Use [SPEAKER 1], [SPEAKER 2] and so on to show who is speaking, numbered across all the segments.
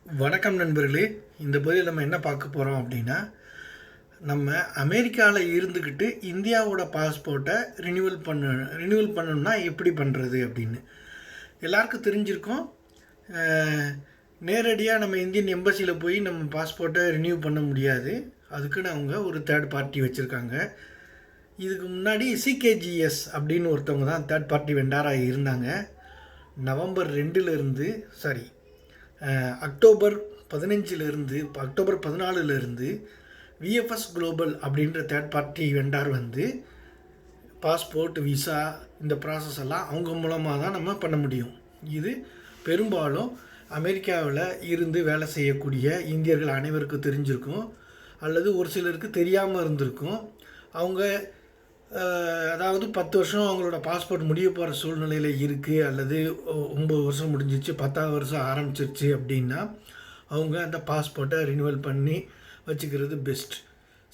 [SPEAKER 1] வணக்கம் நண்பர்களே. இந்த பதிவில் நம்ம என்ன பார்க்க போகிறோம் அப்படின்னா, நம்ம அமெரிக்காவில் இருந்துக்கிட்டு இந்தியாவோட பாஸ்போர்ட்டை ரினியூவல் பண்ணணும்னா எப்படி பண்ணுறது அப்படின்னு எல்லாருக்கும் தெரிஞ்சிருக்கும். நேரடியாக நம்ம இந்தியன் எம்பசியில் போய் நம்ம பாஸ்போர்ட்டை ரினியூ பண்ண முடியாது. அதுக்குன்னு அவங்க ஒரு தேர்ட் பார்ட்டி வச்சுருக்காங்க. இதுக்கு முன்னாடி சிகேஜிஎஸ் அப்படின்னு ஒருத்தவங்க தான் தேர்ட் பார்ட்டி வெண்டாராக இருந்தாங்க. நவம்பர் 2லேருந்து அக்டோபர் 15லேருந்து அக்டோபர் 14லேருந்து விஎஃப்எஸ் குளோபல் அப்படின்ற தேர்ட் பார்ட்டி வெண்டார் வந்து பாஸ்போர்ட், விசா இந்த ப்ராசஸ் எல்லாம் அவங்க மூலமாக தான் நம்ம பண்ண முடியும். இது பெரும்பாலும் அமெரிக்காவில் இருந்து வேலை செய்யக்கூடிய இந்தியர்கள் அனைவருக்கும் தெரிஞ்சிருக்கும், அல்லது ஒரு சிலருக்கு தெரியாமல் இருந்திருக்கும். அவங்க அதாவது 10 வருஷம் அவங்களோட பாஸ்போர்ட் முடிய போகிற சூழ்நிலையில் இருக்குது, அல்லது 9 வருஷம் முடிஞ்சிச்சு, 10ஆவது வருஷம் ஆரம்பிச்சிருச்சு அப்படின்னா அவங்க அந்த பாஸ்போர்ட்டை ரினியூவல் பண்ணி வச்சுக்கிறது பெஸ்ட்.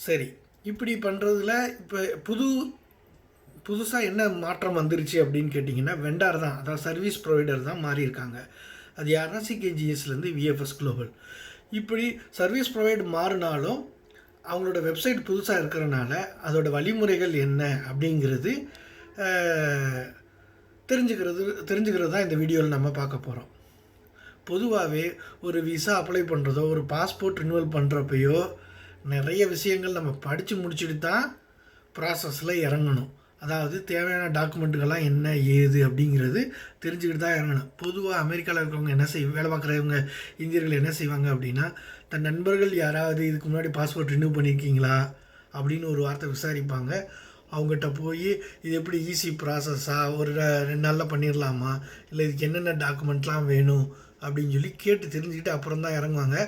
[SPEAKER 1] சரி, இப்படி பண்ணுறதுல இப்போ புதுசாக என்ன மாற்றம் வந்துருச்சு அப்படின்னு கேட்டிங்கன்னா, வெண்டார் தான், அதாவது சர்வீஸ் ப்ரொவைடர் தான் மாறியிருக்காங்க. அது யாருன்னா சிகேஜிஎஸ்லேருந்து விஎஃப்எஸ் குளோபல். இப்படி சர்வீஸ் ப்ரொவைட் மாறினாலும் அவங்களோட வெப்சைட் புதுசாக இருக்கிறனால அதோடய வழிமுறைகள் என்ன அப்படிங்கிறது தெரிஞ்சுக்கிறது தான் இந்த வீடியோவில் நம்ம பார்க்க போகிறோம். பொதுவாகவே ஒரு விசா அப்ளை பண்ணுறதோ ஒரு பாஸ்போர்ட் ரினியூவல் பண்ணுறப்பையோ நிறைய விஷயங்கள் நம்ம படித்து முடிச்சுட்டு தான் ப்ராசஸில் இறங்கணும். அதாவது தேவையான டாக்குமெண்ட்டுகள்லாம் என்ன ஏது அப்படிங்கிறது தெரிஞ்சுக்கிட்டு தான் இறங்கணும். பொதுவாக அமெரிக்காவில் இருக்கிறவங்க வேலை பார்க்குறவங்க இந்தியர்கள் என்ன செய்வாங்க அப்படின்னா, தன் நண்பர்கள் யாராவது இதுக்கு முன்னாடி பாஸ்போர்ட் ரினியூ பண்ணியிருக்கீங்களா அப்படின்னு ஒரு வார்த்தை விசாரிப்பாங்க. அவங்ககிட்ட போய் இது எப்படி ஈஸி ப்ராசஸாக ஒரு 2 நாளில் பண்ணிடலாமா, இல்லை இதுக்கு என்னென்ன டாக்குமெண்ட்லாம் வேணும் அப்படின்னு சொல்லி கேட்டு தெரிஞ்சுக்கிட்டு அப்புறம் தான் இறங்குவாங்க.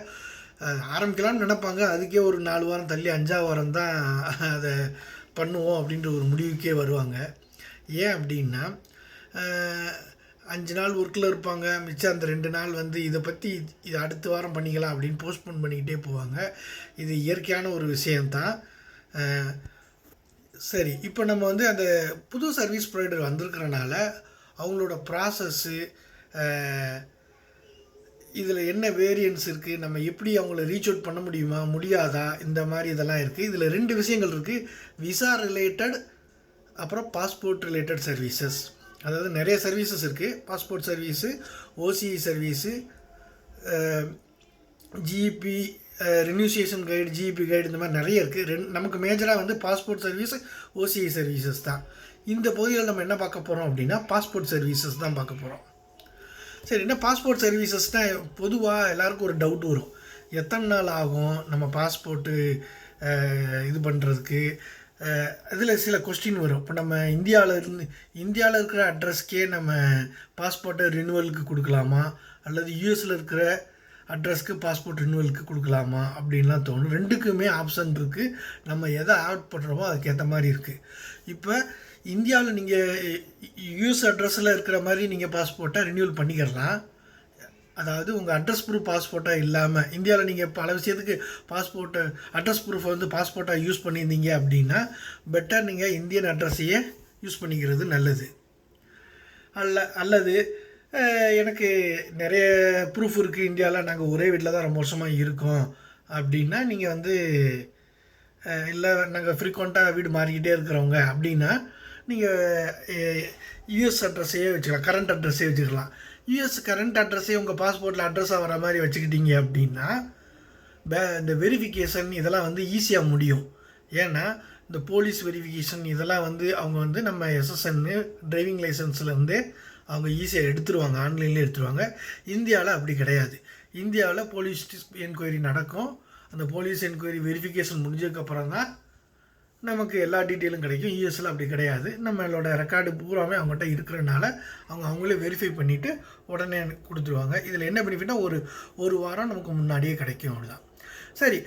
[SPEAKER 1] ஆரம்பிக்கலாம்னு நினைப்பாங்க. அதுக்கே ஒரு 4 வாரம் தள்ளி 5ஆவது வாரம் தான் அதை பண்ணுவோம் அப்படின்ற ஒரு முடிவுக்கே வருவாங்க. ஏன் அப்படின்னா, 5 நாள் ஒர்க்கில் இருப்பாங்க, மிச்சம் அந்த 2 நாள் வந்து இதை அடுத்த வாரம் பண்ணிக்கலாம் அப்படின்னு போஸ்ட்போன் பண்ணிக்கிட்டே போவாங்க. இது இயற்கையான ஒரு விஷயந்தான். சரி, இப்போ நம்ம வந்து அந்த புது சர்வீஸ் ப்ரொவைடர் வந்திருக்கிறனால அவங்களோட ப்ராசஸ்ஸு, இதில் என்ன வேரியன்ஸ் இருக்குது, நம்ம எப்படி அவங்கள ரீச் அவுட் பண்ண முடியுமா முடியாதா, இந்த மாதிரி இதெல்லாம் இருக்குது. இதில் 2 விஷயங்கள் இருக்குது. விசா ரிலேட்டட், அப்புறம் பாஸ்போர்ட் ரிலேட்டட் சர்வீசஸ். அதாவது நிறைய சர்வீசஸ் இருக்குது. Passport service, OCI service, GP renunciation guide, GP guide, இந்த மாதிரி நிறைய இருக்குது. நமக்கு மேஜராக வந்து பாஸ்போர்ட் சர்வீஸ், ஓசிஇ சர்வீசஸ் தான். இந்த பகுதியில் நம்ம என்ன பார்க்க போகிறோம் அப்படின்னா பாஸ்போர்ட் சர்வீசஸ் தான் பார்க்க போகிறோம். சரி, என்ன பாஸ்போர்ட் சர்வீசஸ்னால் பொதுவாக எல்லாருக்கும் ஒரு டவுட் வரும். எத்தனை நாள் ஆகும் நம்ம பாஸ்போர்ட்டு இது பண்ணுறதுக்கு? இதில் சில கொஸ்டின் வரும். இப்போ நம்ம இந்தியாவில் இருக்கிற அட்ரஸ்க்கே நம்ம பாஸ்போர்ட்டை ரினியூவலுக்கு கொடுக்கலாமா, அல்லது யூஎஸில் இருக்கிற அட்ரஸ்க்கு பாஸ்போர்ட் ரினியூவலுக்கு கொடுக்கலாமா அப்படின்லாம் தோணும். 2க்குமே ஆப்ஷன் இருக்குது. நம்ம எதை ஆட் பண்ணுறோமோ அதுக்கேற்ற மாதிரி இருக்குது. இப்போ இந்தியாவில் நீங்கள் யூஎஸ் அட்ரஸில் இருக்கிற மாதிரி நீங்கள் பாஸ்போர்ட்டை ரினியூவல் பண்ணிக்கிறலாம். அதாவது உங்கள் அட்ரஸ் ப்ரூஃப் பாஸ்போர்ட்டாக இல்லாமல் இந்தியாவில் நீங்கள் பல விஷயத்துக்கு பாஸ்போர்ட்டை அட்ரஸ் ப்ரூஃபை வந்து பாஸ்போர்ட்டாக யூஸ் பண்ணியிருந்தீங்க அப்படின்னா பெட்டர் நீங்கள் இந்தியன் அட்ரஸையே யூஸ் பண்ணிக்கிறது நல்லது. அல்லது எனக்கு நிறைய ப்ரூஃப் இருக்குது, இந்தியாவில் நாங்கள் ஒரே வீட்டில் தான் ரொம்ப வருஷமாக இருக்கோம் அப்படின்னா, நீங்கள் வந்து இல்லை நாங்கள் ஃப்ரீக்வெண்ட்டாக வீடு மாறிக்கிட்டே இருக்கிறவங்க அப்படின்னா நீங்கள் யூஎஸ் அட்ரஸையே வச்சுக்கலாம், கரண்ட் அட்ரஸே வச்சுக்கலாம். யூஎஸ் கரண்ட் அட்ரஸே உங்கள் பாஸ்போர்ட்டில் அட்ரஸாக வர மாதிரி வச்சுக்கிட்டீங்க அப்படின்னா இந்த வெரிஃபிகேஷன் இதெல்லாம் வந்து ஈஸியாக முடியும். ஏன்னா இந்த போலீஸ் வெரிஃபிகேஷன் இதெல்லாம் வந்து அவங்க வந்து நம்ம எஸ்எஸ்என்னு டிரைவிங் லைசன்ஸ்லேருந்தே அவங்க ஈஸியாக எடுத்துருவாங்க, ஆன்லைன்லேயே எடுத்துருவாங்க. இந்தியாவில் அப்படி கிடையாது. இந்தியாவில் போலீஸ் என்கொயரி நடக்கும். அந்த போலீஸ் என்கொயரி வெரிஃபிகேஷன் முடிஞ்சதுக்கப்புறம் தான் நமக்கு எல்லா டீட்டெயிலும் கிடைக்கும். யூஎஸில் அப்படி கிடையாது. நம்மளோட ரெக்கார்டு பூராமே அவங்ககிட்ட இருக்கிறனால அவங்களே வெரிஃபை பண்ணிவிட்டு உடனே கொடுத்துருவாங்க. இதில் என்ன பெனிஃபிட்னா ஒரு வாரம் நமக்கு முன்னாடியே கிடைக்கும், அவ்வளோதான். சரி,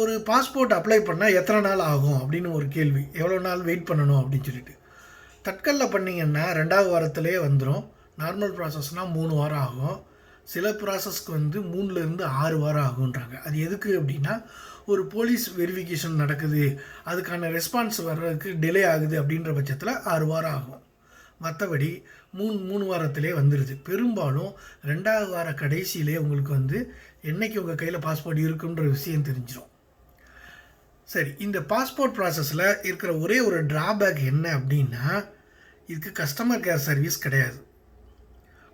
[SPEAKER 1] ஒரு பாஸ்போர்ட் அப்ளை பண்ணால் எத்தனை நாள் ஆகும் அப்படின்னு ஒரு கேள்வி. எவ்வளோ நாள் வெயிட் பண்ணணும் அப்படின்னு சொல்லிட்டு தட்கலில் பண்ணிங்கன்னா 2ஆவது வாரத்திலே வந்துடும். நார்மல் ப்ராசஸ்னால் 3 வாரம் ஆகும். சில ப்ராசஸ்க்கு வந்து 3லேருந்து 6 வாரம் ஆகுன்றாங்க. அது எதுக்கு அப்படின்னா, ஒரு போலீஸ் வெரிஃபிகேஷன் நடக்குது, அதுக்கான ரெஸ்பான்ஸ் வர்றதுக்கு டிலே ஆகுது அப்படின்ற பட்சத்தில் 6 வாரம் ஆகும். மற்றபடி 3 வாரத்திலே வந்துடுது. பெரும்பாலும் 2வது வார கடைசியிலே உங்களுக்கு வந்து என்றைக்கு உங்கள் கையில் பாஸ்போர்ட் இருக்குன்ற விஷயம் தெரிஞ்சிடும். சரி, இந்த பாஸ்போர்ட் ப்ராசஸில் இருக்கிற ஒரே ஒரு ட்ராபேக் என்ன அப்படின்னா, இதுக்கு கஸ்டமர் கேர் சர்வீஸ் கிடையாது.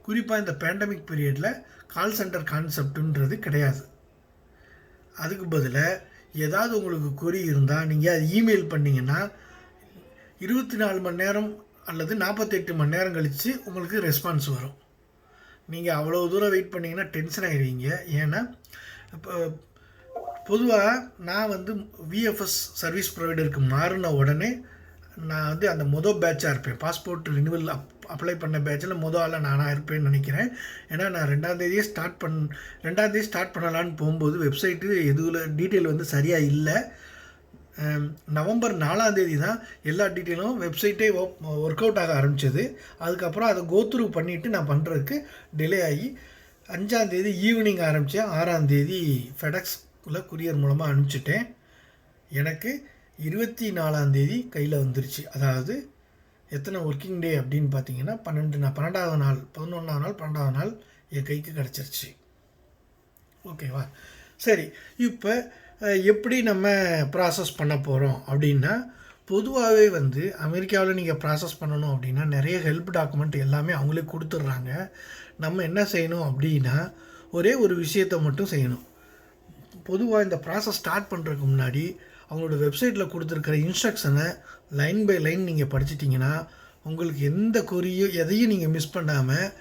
[SPEAKER 1] குறிப்பாக இந்த பேண்டமிக் பீரியடில் கால் சென்டர் கான்செப்டுன்றது கிடையாது. அதுக்கு பதிலாக ஏதாவது உங்களுக்கு கொரி இருந்தால் நீங்கள் அது இமெயில் பண்ணிங்கன்னா 24 மணி நேரம் அல்லது 48 மணி நேரம் கழித்து உங்களுக்கு ரெஸ்பான்ஸ் வரும். நீங்கள் அவ்வளோ தூரம் வெயிட் பண்ணிங்கன்னா டென்ஷன் ஆகிடுவீங்க. ஏன்னா இப்போ பொதுவாக நான் வந்து விஎஃப்எஸ் சர்வீஸ் ப்ரொவைடருக்கு மாறின உடனே நான் வந்து அந்த பேட்சாக இருப்பேன். பாஸ்போர்ட் ரினிவல் அப்ளை பண்ண பேட்சில் ஆளாக நானாக இருப்பேன்னு நினைக்கிறேன். ஏன்னா நான் 2ஆந்தேதியே ஸ்டார்ட் பண்ணலான்னு போகும்போது வெப்சைட்டு எதுவும் டீட்டெயில் வந்து சரியாக இல்லை. நவம்பர் 4ஆந்தேதி தான் எல்லா டீட்டெயிலும் வெப்சைட்டே ஒர்க் அவுட் ஆக ஆரம்பித்தது. அதுக்கப்புறம் அதை கோத்ரூ பண்ணிவிட்டு நான் பண்ணுறதுக்கு டிலே ஆகி 5ஆந்தேதி ஈவினிங் ஆரம்பித்தேன். 6ஆந்தேதி ஃபெடெக்ஸ்ல குரியர் மூலமாக அனுப்பிச்சிட்டேன். எனக்கு 24ஆந்தேதி கையில் வந்துருச்சு. அதாவது எத்தனை ஒர்க்கிங் டே அப்படின்னு பார்த்தீங்கன்னா 12வது நாள் 11ஆம் நாள் 12ஆவது நாள் என் கைக்கு கிடச்சிருச்சு. ஓகேவா? சரி, இப்போ எப்படி நம்ம ப்ராசஸ் பண்ண போகிறோம் அப்படின்னா, பொதுவாகவே வந்து அமெரிக்காவில் நீங்கள் ப்ராசஸ் பண்ணணும் அப்படின்னா நிறைய ஹெல்ப் டாக்குமெண்ட் எல்லாமே அவங்களே கொடுத்துட்றாங்க. நம்ம என்ன செய்யணும் அப்படின்னா, ஒரே ஒரு விஷயத்தை மட்டும் செய்யணும். பொதுவாக இந்த ப்ராசஸ் ஸ்டார்ட் பண்ணுறதுக்கு முன்னாடி அவங்களோட வெப்சைட்டில் கொடுத்துருக்கிற இன்ஸ்ட்ரக்ஷனை லைன் பை லைன் நீங்கள் படிச்சிட்டிங்கன்னா உங்களுக்கு எந்த கொரியும் எதையும் நீங்கள் மிஸ் பண்ணாமல்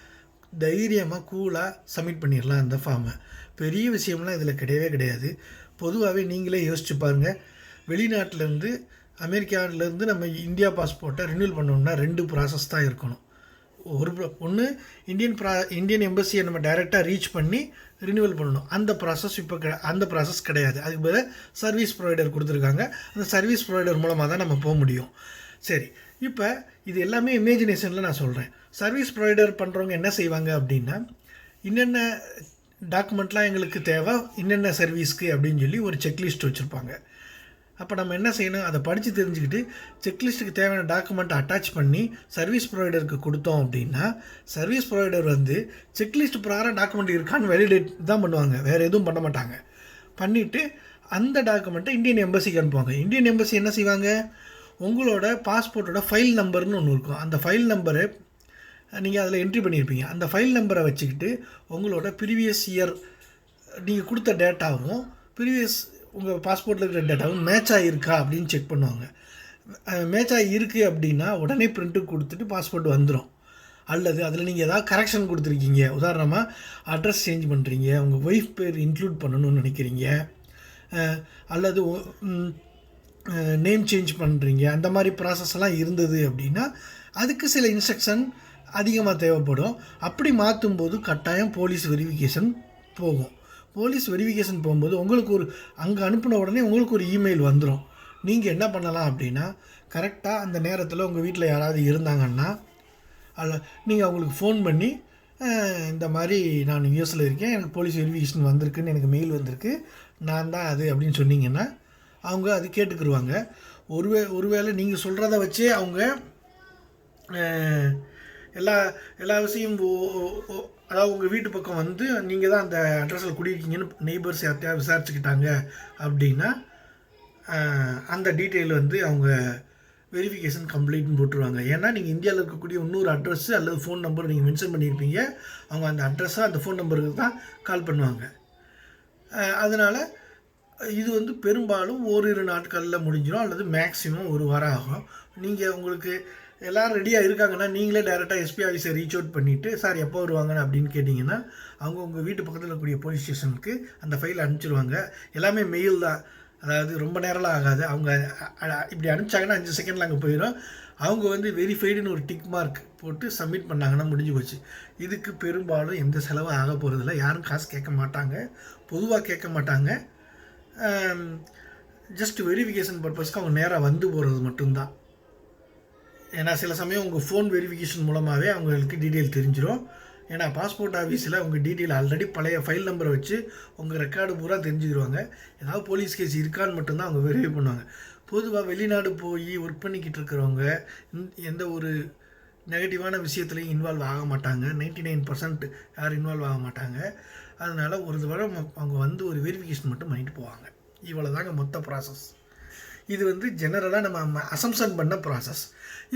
[SPEAKER 1] தைரியமாக கூலாக சப்மிட் பண்ணிடலாம் அந்த ஃபார்மை. பெரிய விஷயம்லாம் இதில் கிடையவே கிடையாது. பொதுவாகவே நீங்களே யோசிச்சு பாருங்கள். வெளிநாட்டிலேருந்து அமெரிக்காவிலேருந்து நம்ம இந்தியா பாஸ்போர்ட்டை ரினியூவல் பண்ணோம்னா 2 ப்ராசஸ் தான் இருக்கணும். ஒன்று இந்தியன் எம்பசியை நம்ம டைரெக்டாக ரீச் பண்ணி ரினியூவல் பண்ணணும். அந்த ப்ராசஸ் கிடையாது. அதுக்கு பதிலாக சர்வீஸ் ப்ரொவைடர் கொடுத்துருக்காங்க. அந்த சர்வீஸ் ப்ரொவைடர் மூலமாக தான் நம்ம போக முடியும். சரி, இப்போ இது எல்லாமே இமேஜினேஷனில் நான் சொல்கிறேன். சர்வீஸ் ப்ரொவைடர் பண்ணுறவங்க என்ன செய்வாங்க அப்படின்னா, என்னென்ன டாக்குமெண்ட்லாம் எங்களுக்கு தேவை, என்னென்ன சர்வீஸ்க்கு அப்படின்னு சொல்லி ஒரு செக்லிஸ்ட் வச்சுருப்பாங்க. அப்போ நம்ம என்ன செய்யணும், அதை படித்து தெரிஞ்சுக்கிட்டு செக்லிஸ்ட்டுக்கு தேவையான டாக்குமெண்ட்டை அட்டாச் பண்ணி சர்வீஸ் ப்ரொவைடருக்கு கொடுத்தோம் அப்படின்னா, சர்வீஸ் ப்ரொவைடர் வந்து செக்லிஸ்ட் பிரகாரம் டாக்குமெண்ட் இருக்கான்னு வேலிடேட் தான் பண்ணுவாங்க. வேறு எதுவும் பண்ண மாட்டாங்க. பண்ணிவிட்டு அந்த டாக்குமெண்ட்டை இந்தியன் எம்பசிக்கு அனுப்புவாங்க. இந்தியன் எம்பசி என்ன செய்வாங்க, உங்களோட பாஸ்போர்ட்டோட ஃபைல் நம்பர்னு ஒன்று இருக்கும். அந்த ஃபைல் நம்பரை நீங்கள் அதில் என்ட்ரி பண்ணியிருப்பீங்க. அந்த ஃபைல் நம்பரை வச்சுக்கிட்டு உங்களோட ப்ரீவியஸ் இயர் நீங்கள் கொடுத்த டேட்டாவும் உங்கள் பாஸ்போர்ட்டில் இருக்கிற டேட்டாவும் மேட்ச் ஆகிருக்கா அப்படின்னு செக் பண்ணுவாங்க. மேட்ச் ஆகிருக்கு அப்படின்னா உடனே பிரிண்ட்டு கொடுத்துட்டு பாஸ்போர்ட் வந்துடும். அல்லது அதில் நீங்கள் ஏதாவது கரெக்ஷன் கொடுத்துருக்கீங்க, உதாரணமாக அட்ரஸ் சேஞ்ச் பண்ணுறீங்க, உங்கள் ஒய்ஃப் பேர் இன்க்ளூட் பண்ணணும்னு நினைக்கிறீங்க, அல்லது நேம் சேஞ்ச் பண்ணுறீங்க, அந்த மாதிரி ப்ராசஸ் எல்லாம் இருந்தது அப்படின்னா அதுக்கு சில இன்ஸ்ட்ரக்ஷன் அதிகமாக தேவைப்படும். அப்படி மாற்றும்போது கட்டாயம் போலீஸ் வெரிஃபிகேஷன் போகும். போலீஸ் வெரிஃபிகேஷன் போகும்போது உங்களுக்கு அங்கே அனுப்பின உடனே உங்களுக்கு ஒரு இமெயில் வந்துடும். நீங்கள் என்ன பண்ணலாம் அப்படின்னா, கரெக்டாக அந்த நேரத்தில் உங்கள் வீட்டில் யாராவது இருந்தாங்கன்னா நீங்கள் அவங்களுக்கு ஃபோன் பண்ணி, இந்த மாதிரி நான் யூஎஸில் இருக்கேன், எனக்கு போலீஸ் வெரிஃபிகேஷன் வந்திருக்குன்னு எனக்கு மெயில் வந்திருக்கு, நான் தான் அது அப்படின்னு சொன்னீங்கன்னா அவங்க அது கேட்டுக்கிடுவாங்க. ஒருவேளை நீங்கள் சொல்கிறத வச்சே அவங்க எல்லா விஷயம் அதாவது உங்கள் வீட்டு பக்கம் வந்து நீங்கள் தான் அந்த அட்ரஸில் குடியிருக்கீங்கன்னு நெய்பர்ஸ் யார்ட்டையா விசாரிச்சுக்கிட்டாங்க அப்படின்னா அந்த டீட்டெயில் வந்து அவங்க வெரிஃபிகேஷன் கம்ப்ளீட்னு போட்டுருவாங்க. ஏன்னா நீங்கள் இந்தியாவில் இருக்கக்கூடிய இன்னொரு அட்ரஸ்ஸு அல்லது ஃபோன் நம்பர் நீங்கள் மென்ஷன் பண்ணியிருப்பீங்க. அவங்க அந்த அட்ரஸாக அந்த ஃபோன் நம்பருக்கு தான் கால் பண்ணுவாங்க. அதனால் இது வந்து பெரும்பாலும் ஓரிரு நாட்களில் முடிஞ்சிடும், அல்லது மேக்ஸிமம் 1 வாரம் ஆகும். நீங்கள் உங்களுக்கு எல்லோரும் ரெடியாக இருக்காங்கன்னா நீங்களே டைரெக்டாக எஸ்பி ஆஃபீஸை ரீச் அவுட் பண்ணிவிட்டு, சார் எப்போ வருவாங்கன்னு அப்படின்னு கேட்டிங்கன்னா அவங்க உங்கள் வீட்டு பக்கத்தில் இருக்கக்கூடிய போலீஸ் ஸ்டேஷனுக்கு அந்த ஃபைல் அனுப்பிச்சிடுவாங்க. எல்லாமே மெயில் தான், அதாவது ரொம்ப நேரம்லாம் ஆகாது. அவங்க இப்படி அனுப்பிச்சாங்கன்னா 5 செகண்டில் அங்கே போயிடும். அவங்க வந்து வெரிஃபைடுன்னு ஒரு டிக் மார்க் போட்டு சப்மிட் பண்ணாங்கன்னா முடிஞ்சு போச்சு. இதுக்கு பெரும்பாலும் எந்த செலவும் ஆக போகிறதில்ல. யாரும் காசு கேட்க மாட்டாங்க, பொதுவாக கேட்க மாட்டாங்க. ஜஸ்ட் வெரிஃபிகேஷன் பர்பஸ்க்கு அவங்க நேராக வந்து போகிறது மட்டும்தான். ஏன்னா சில சமயம் உங்கள் ஃபோன் வெரிஃபிகேஷன் மூலமாகவே அவங்களுக்கு டீட்டெயில் தெரிஞ்சிடும். ஏன்னா பாஸ்போர்ட் ஆஃபீஸில் உங்கள் டீட்டெயில் ஆல்ரெடி பழைய ஃபைல் நம்பரை வச்சு உங்கள் ரெக்கார்டு பூரா தெரிஞ்சுக்கிடுவாங்க. ஏதாவது போலீஸ் கேஸ் இருக்கான்னு மட்டும்தான் அவங்க வெரிஃபை பண்ணுவாங்க. பொதுவாக வெளிநாடு போய் ஒர்க் பண்ணிக்கிட்டு இருக்கிறவங்க எந்த ஒரு நெகட்டிவான விஷயத்துலையும் இன்வால்வ் ஆக மாட்டாங்க. 99% யாரும் இன்வால்வ் ஆக மாட்டாங்க. அதனால் ஒரு தடவை அவங்க வந்து ஒரு வெரிஃபிகேஷன் மட்டும் பண்ணிட்டு போவாங்க. இவ்வளோ தாங்க மொத்த ப்ராசஸ். இது வந்து ஜெனரலாக நம்ம அசம்ஷன் பண்ண ப்ராசஸ்.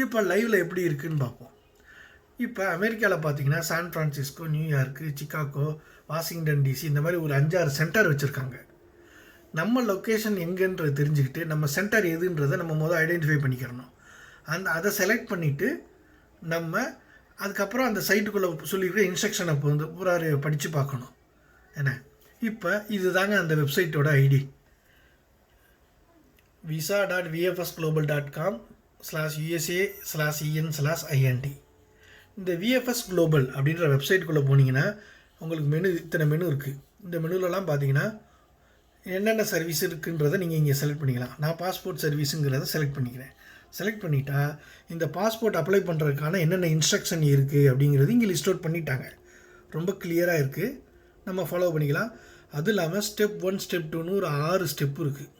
[SPEAKER 1] இப்போ லைவில் எப்படி இருக்குதுன்னு பார்ப்போம். இப்போ அமெரிக்காவில் பார்த்தீங்கன்னா San Francisco, New York, Chicago, Washington DC இந்த மாதிரி ஒரு 5-6 சென்டர் வச்சுருக்காங்க. நம்ம லொக்கேஷன் எங்கேன்றது தெரிஞ்சுக்கிட்டு நம்ம சென்டர் எதுன்றதை நம்ம முதல் ஐடென்டிஃபை பண்ணிக்கிறணும். அதை செலக்ட் பண்ணிவிட்டு நம்ம அதுக்கப்புறம் அந்த சைட்டுக்குள்ளே சொல்லிக்கிற இன்ஸ்ட்ரக்ஷனை இப்போ வந்து பூரா படித்து பார்க்கணும். என்ன இப்போ இது தாங்க அந்த வெப்சைட்டோட ஐடி visa.vfsglobal.com/USA/en/int. இந்த விஎஃப்எஸ் குளோபல் அப்படின்ற வெப்சைட்டுக்குள்ளே போனீங்கன்னா உங்களுக்கு இத்தனை மெனு இருக்குது. இந்த மெனுலலாம் பார்த்தீங்கன்னா என்னென்ன சர்வீஸ் இருக்குன்றதை நீங்கள் இங்கே செலக்ட் பண்ணிக்கலாம். நான் பாஸ்போர்ட் சர்வீஸுங்கிறத செலக்ட் பண்ணிக்கிறேன். செலக்ட் பண்ணிட்டா இந்த பாஸ்போர்ட் அப்ளை பண்ணுறதுக்கான என்னென்ன இன்ஸ்ட்ரக்ஷன் இருக்குது அப்படிங்கிறது இங்கே லிஸ்ட் அவுட் பண்ணிட்டாங்க. ரொம்ப கிளியராக இருக்குது, நம்ம ஃபாலோ பண்ணிக்கலாம். அதுவும் இல்லாமல் ஸ்டெப் 1 ஸ்டெப் 2ன்னு ஒரு 6 ஸ்டெப்பு இருக்குது.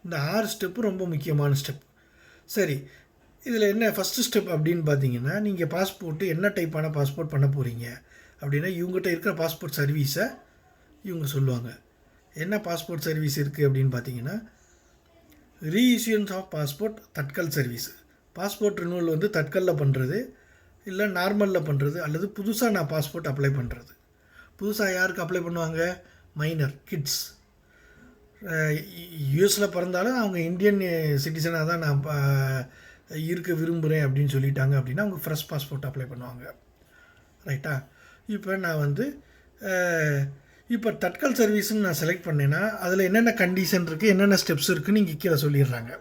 [SPEAKER 1] இந்த 6 ஸ்டெப்பு ரொம்ப முக்கியமான ஸ்டெப். சரி, இதில் என்ன ஃபஸ்ட்டு ஸ்டெப் அப்படின்னு பார்த்தீங்கன்னா, நீங்கள் பாஸ்போர்ட்டு என்ன டைப்பான பாஸ்போர்ட் பண்ண போகிறீங்க அப்படின்னா இவங்ககிட்ட இருக்கிற பாஸ்போர்ட் சர்வீஸை இவங்க சொல்லுவாங்க. என்ன பாஸ்போர்ட் சர்வீஸ் இருக்குது அப்படின்னு பார்த்தீங்கன்னா, reissuance of passport Tatkal service. Passport renewal வந்து தட்கலில் பண்ணுறது, இல்லை நார்மலில் பண்ணுறது, அல்லது புதுசாக நான் பாஸ்போர்ட் அப்ளை பண்ணுறது. புதுசாக யாருக்கு அப்ளை பண்ணுவாங்க? Minor kids. யூஎஸில் பிறந்தாலும் அவங்க இந்தியன் சிட்டிசனாக தான் நான் இருக்க விரும்புகிறேன் அப்படின்னு சொல்லிட்டாங்க அப்படின்னா அவங்க ஃப்ரெஷ் பாஸ்போர்ட் அப்ளை பண்ணுவாங்க. ரைட்டா? இப்போ நான் வந்து இப்போ தட்கல் சர்வீஸ்ன்னு நான் செலக்ட் பண்ணேன்னா அதில் என்னென்ன கண்டிஷன் இருக்குது, என்னென்ன ஸ்டெப்ஸ் இருக்குதுன்னு இங்கே கீழே சொல்லிடுறாங்க.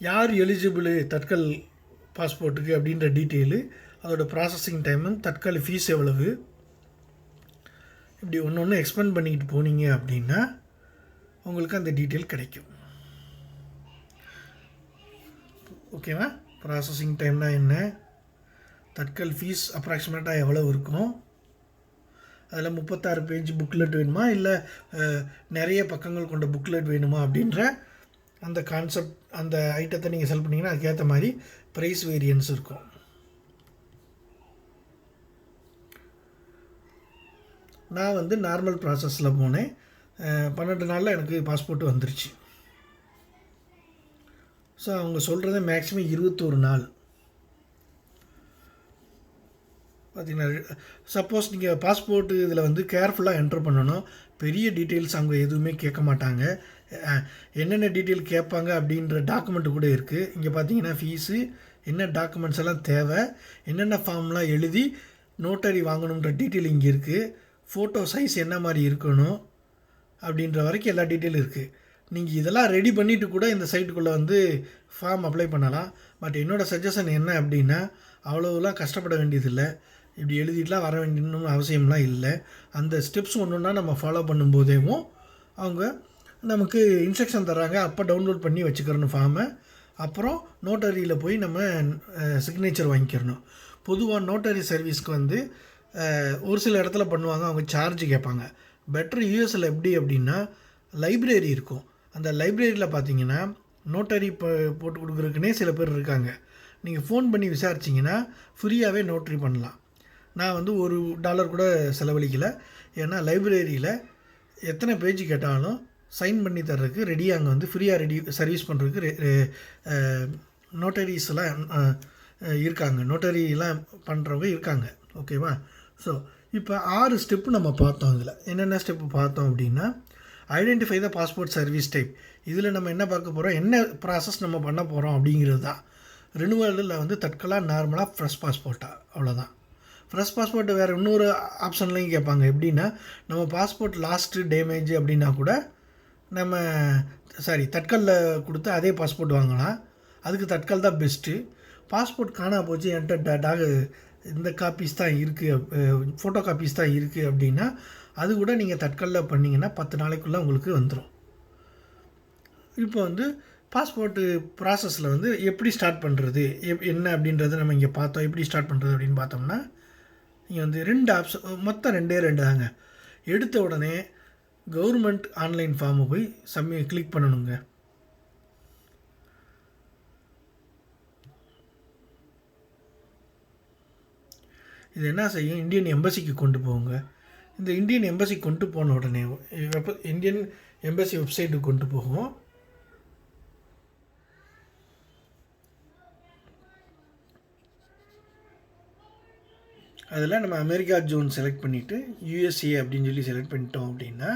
[SPEAKER 1] யார் எலிஜிபிள் தட்கல் பாஸ்போர்ட்டுக்கு அப்படின்ற டீட்டெயிலு, அதோடய ப்ராசஸிங் டைமு, தட்கல் ஃபீஸ் எவ்வளவு, இப்படி ஒன்று ஒன்று எக்ஸ்பிளைன் பண்ணிக்கிட்டு போனீங்க அப்படின்னா உங்களுக்கு அந்த டீட்டெயில் கிடைக்கும். ஓகேவா? ப்ராசஸிங் டைம்னா என்ன, தட்கல் ஃபீஸ் அப்ராக்சிமேட்டாக எவ்வளோ இருக்கும், அதில் 36 பேஜ் புக்லெட் வேணுமா இல்லை நிறைய பக்கங்கள் கொண்ட புக்லெட் வேணுமா அப்படின்ற அந்த கான்செப்ட், அந்த ஐட்டத்தை நீங்கள் செலக்ட் பண்ணிங்கன்னா அதுக்கேற்ற மாதிரி ப்ரைஸ் வேரியன்ஸ் இருக்கும். நான் வந்து நார்மல் ப்ராசஸில் போனேன். 12 நாளில் எனக்கு பாஸ்போர்ட் வந்துருச்சு. ஸோ அவங்க சொல்கிறது மேக்ஸிமம் 21 நாள். பார்த்தீங்கன்னா சப்போஸ் நீங்கள் பாஸ்போர்ட்டு இதில் வந்து கேர்ஃபுல்லாக என்ட்ரு பண்ணணும். பெரிய டீட்டெயில்ஸ் அவங்க எதுவுமே கேட்க மாட்டாங்க. என்னென்ன டீட்டெயில் கேட்பாங்க அப்படின்ற டாக்குமெண்ட்டு கூட இருக்குது. இங்கே பார்த்தீங்கன்னா ஃபீஸு, என்ன டாக்குமெண்ட்ஸ் எல்லாம் தேவை, என்னென்ன ஃபார்ம்லாம் எழுதி நோட்டரி வாங்கணுன்ற டீட்டெயில் இங்கே இருக்குது. ஃபோட்டோ சைஸ் என்ன மாதிரி இருக்கணும் அப்படின்ற வரைக்கும் எல்லா டீட்டெயிலும் இருக்குது. நீங்கள் இதெல்லாம் ரெடி பண்ணிவிட்டு கூட இந்த சைட்டுக்குள்ளே வந்து ஃபார்ம் அப்ளை பண்ணலாம். பட் என்னோடய சஜஷன் என்ன அப்படின்னா, அவ்வளோலாம் கஷ்டப்பட வேண்டியதில்லை. இப்படி எழுதிட்டுலாம் வர வேண்டியன்னு அவசியம்லாம் இல்லை. அந்த ஸ்டெப்ஸ் ஒன்று ஒன்றா நம்ம ஃபாலோ பண்ணும்போதேவும் அவங்க நமக்கு இன்ஸ்ட்ரக்ஷன் தர்றாங்க. அப்போ டவுன்லோட் பண்ணி வச்சுக்கிறணும் ஃபார்மை. அப்புறம் நோட்டரியில் போய் நம்ம சிக்னேச்சர் வாங்கிக்கிறணும். பொதுவாக நோட்டரி சர்வீஸ்க்கு வந்து ஒரு சில இடத்துல பண்ணுவாங்க, அவங்க சார்ஜ் கேட்பாங்க. பெட்டர் யூஎஸில் எப்படி அப்படின்னா லைப்ரரி இருக்கும். அந்த லைப்ரரியில் பார்த்தீங்கன்னா நோட்டரி போட்டு கொடுக்குறதுக்குனே சில பேர் இருக்காங்க. நீங்கள் ஃபோன் பண்ணி விசாரிச்சிங்கன்னா ஃப்ரீயாகவே நோட்டரி பண்ணலாம். நான் வந்து $1 கூட செலவழிக்கலை. ஏன்னா லைப்ரரியில் எத்தனை பேஜ் கேட்டாலும் சைன் பண்ணி தர்றதுக்கு ரெடியாக அங்கே வந்து ஃப்ரீயாக சர்வீஸ் பண்ணுறதுக்கு நோட்டரிஸ்லாம் இருக்காங்க. நோட்டரியெலாம் பண்ணுறவங்க இருக்காங்க. ஓகேவா? ஸோ இப்போ 6 ஸ்டெப்பு நம்ம பார்த்தோம். இதில் என்னென்ன ஸ்டெப்பு பார்த்தோம் அப்படின்னா, identify the passport service type. இதில் நம்ம என்ன பார்க்க போகிறோம், என்ன ப்ராசஸ் நம்ம பண்ண போகிறோம் அப்படிங்கிறது தான். ரினுவலில் வந்து தட்கலாக நார்மலாக ஃப்ரெஷ் பாஸ்போர்ட்டாக, அவ்வளோதான். ஃப்ரெஷ் பாஸ்போர்ட்டு வேறு இன்னொரு ஆப்ஷன்லையும் கேட்பாங்க. எப்படின்னா, நம்ம பாஸ்போர்ட் லாஸ்ட்டு டேமேஜ் அப்படின்னா கூட நம்ம தட்கலில் கொடுத்து அதே பாஸ்போர்ட் வாங்கலாம். அதுக்கு தட்கல் தான் பெஸ்ட்டு. பாஸ்போர்ட் காணா போச்சு, என்கிட்ட இந்த காப்பீஸ் தான் இருக்குது, ஃபோட்டோ காப்பீஸ் தான் இருக்குது அப்படின்னா அது கூட நீங்கள் தட்கலில் பண்ணிங்கன்னா 10 நாளைக்குள்ளே உங்களுக்கு வந்துடும். இப்போ வந்து பாஸ்போர்ட்டு ப்ராசஸில் வந்து எப்படி ஸ்டார்ட் பண்ணுறது, என்ன அப்படின்றத நம்ம இங்கே பார்த்தோம். எப்படி ஸ்டார்ட் பண்ணுறது அப்படின்னு பார்த்தோம்னா, இங்கே வந்து 2 ஆப்ஷன், மொத்தம் 2 தாங்க. எடுத்த உடனே கவர்மெண்ட் ஆன்லைன் ஃபார்மை போய் கிளிக் பண்ணணுங்க. இது என்ன செய்யும், இந்தியன் எம்பசிக்கு கொண்டு போங்க. இந்த இந்தியன் எம்பசி கொண்டு போன உடனே இந்தியன் எம்பசி வெப்சைட்டுக்கு கொண்டு போகும். அதில் நம்ம அமெரிக்கா ஜோன் செலக்ட் பண்ணிவிட்டு யூஎஸ்ஏ அப்படின்னு சொல்லி செலக்ட் பண்ணிட்டோம் அப்படின்னா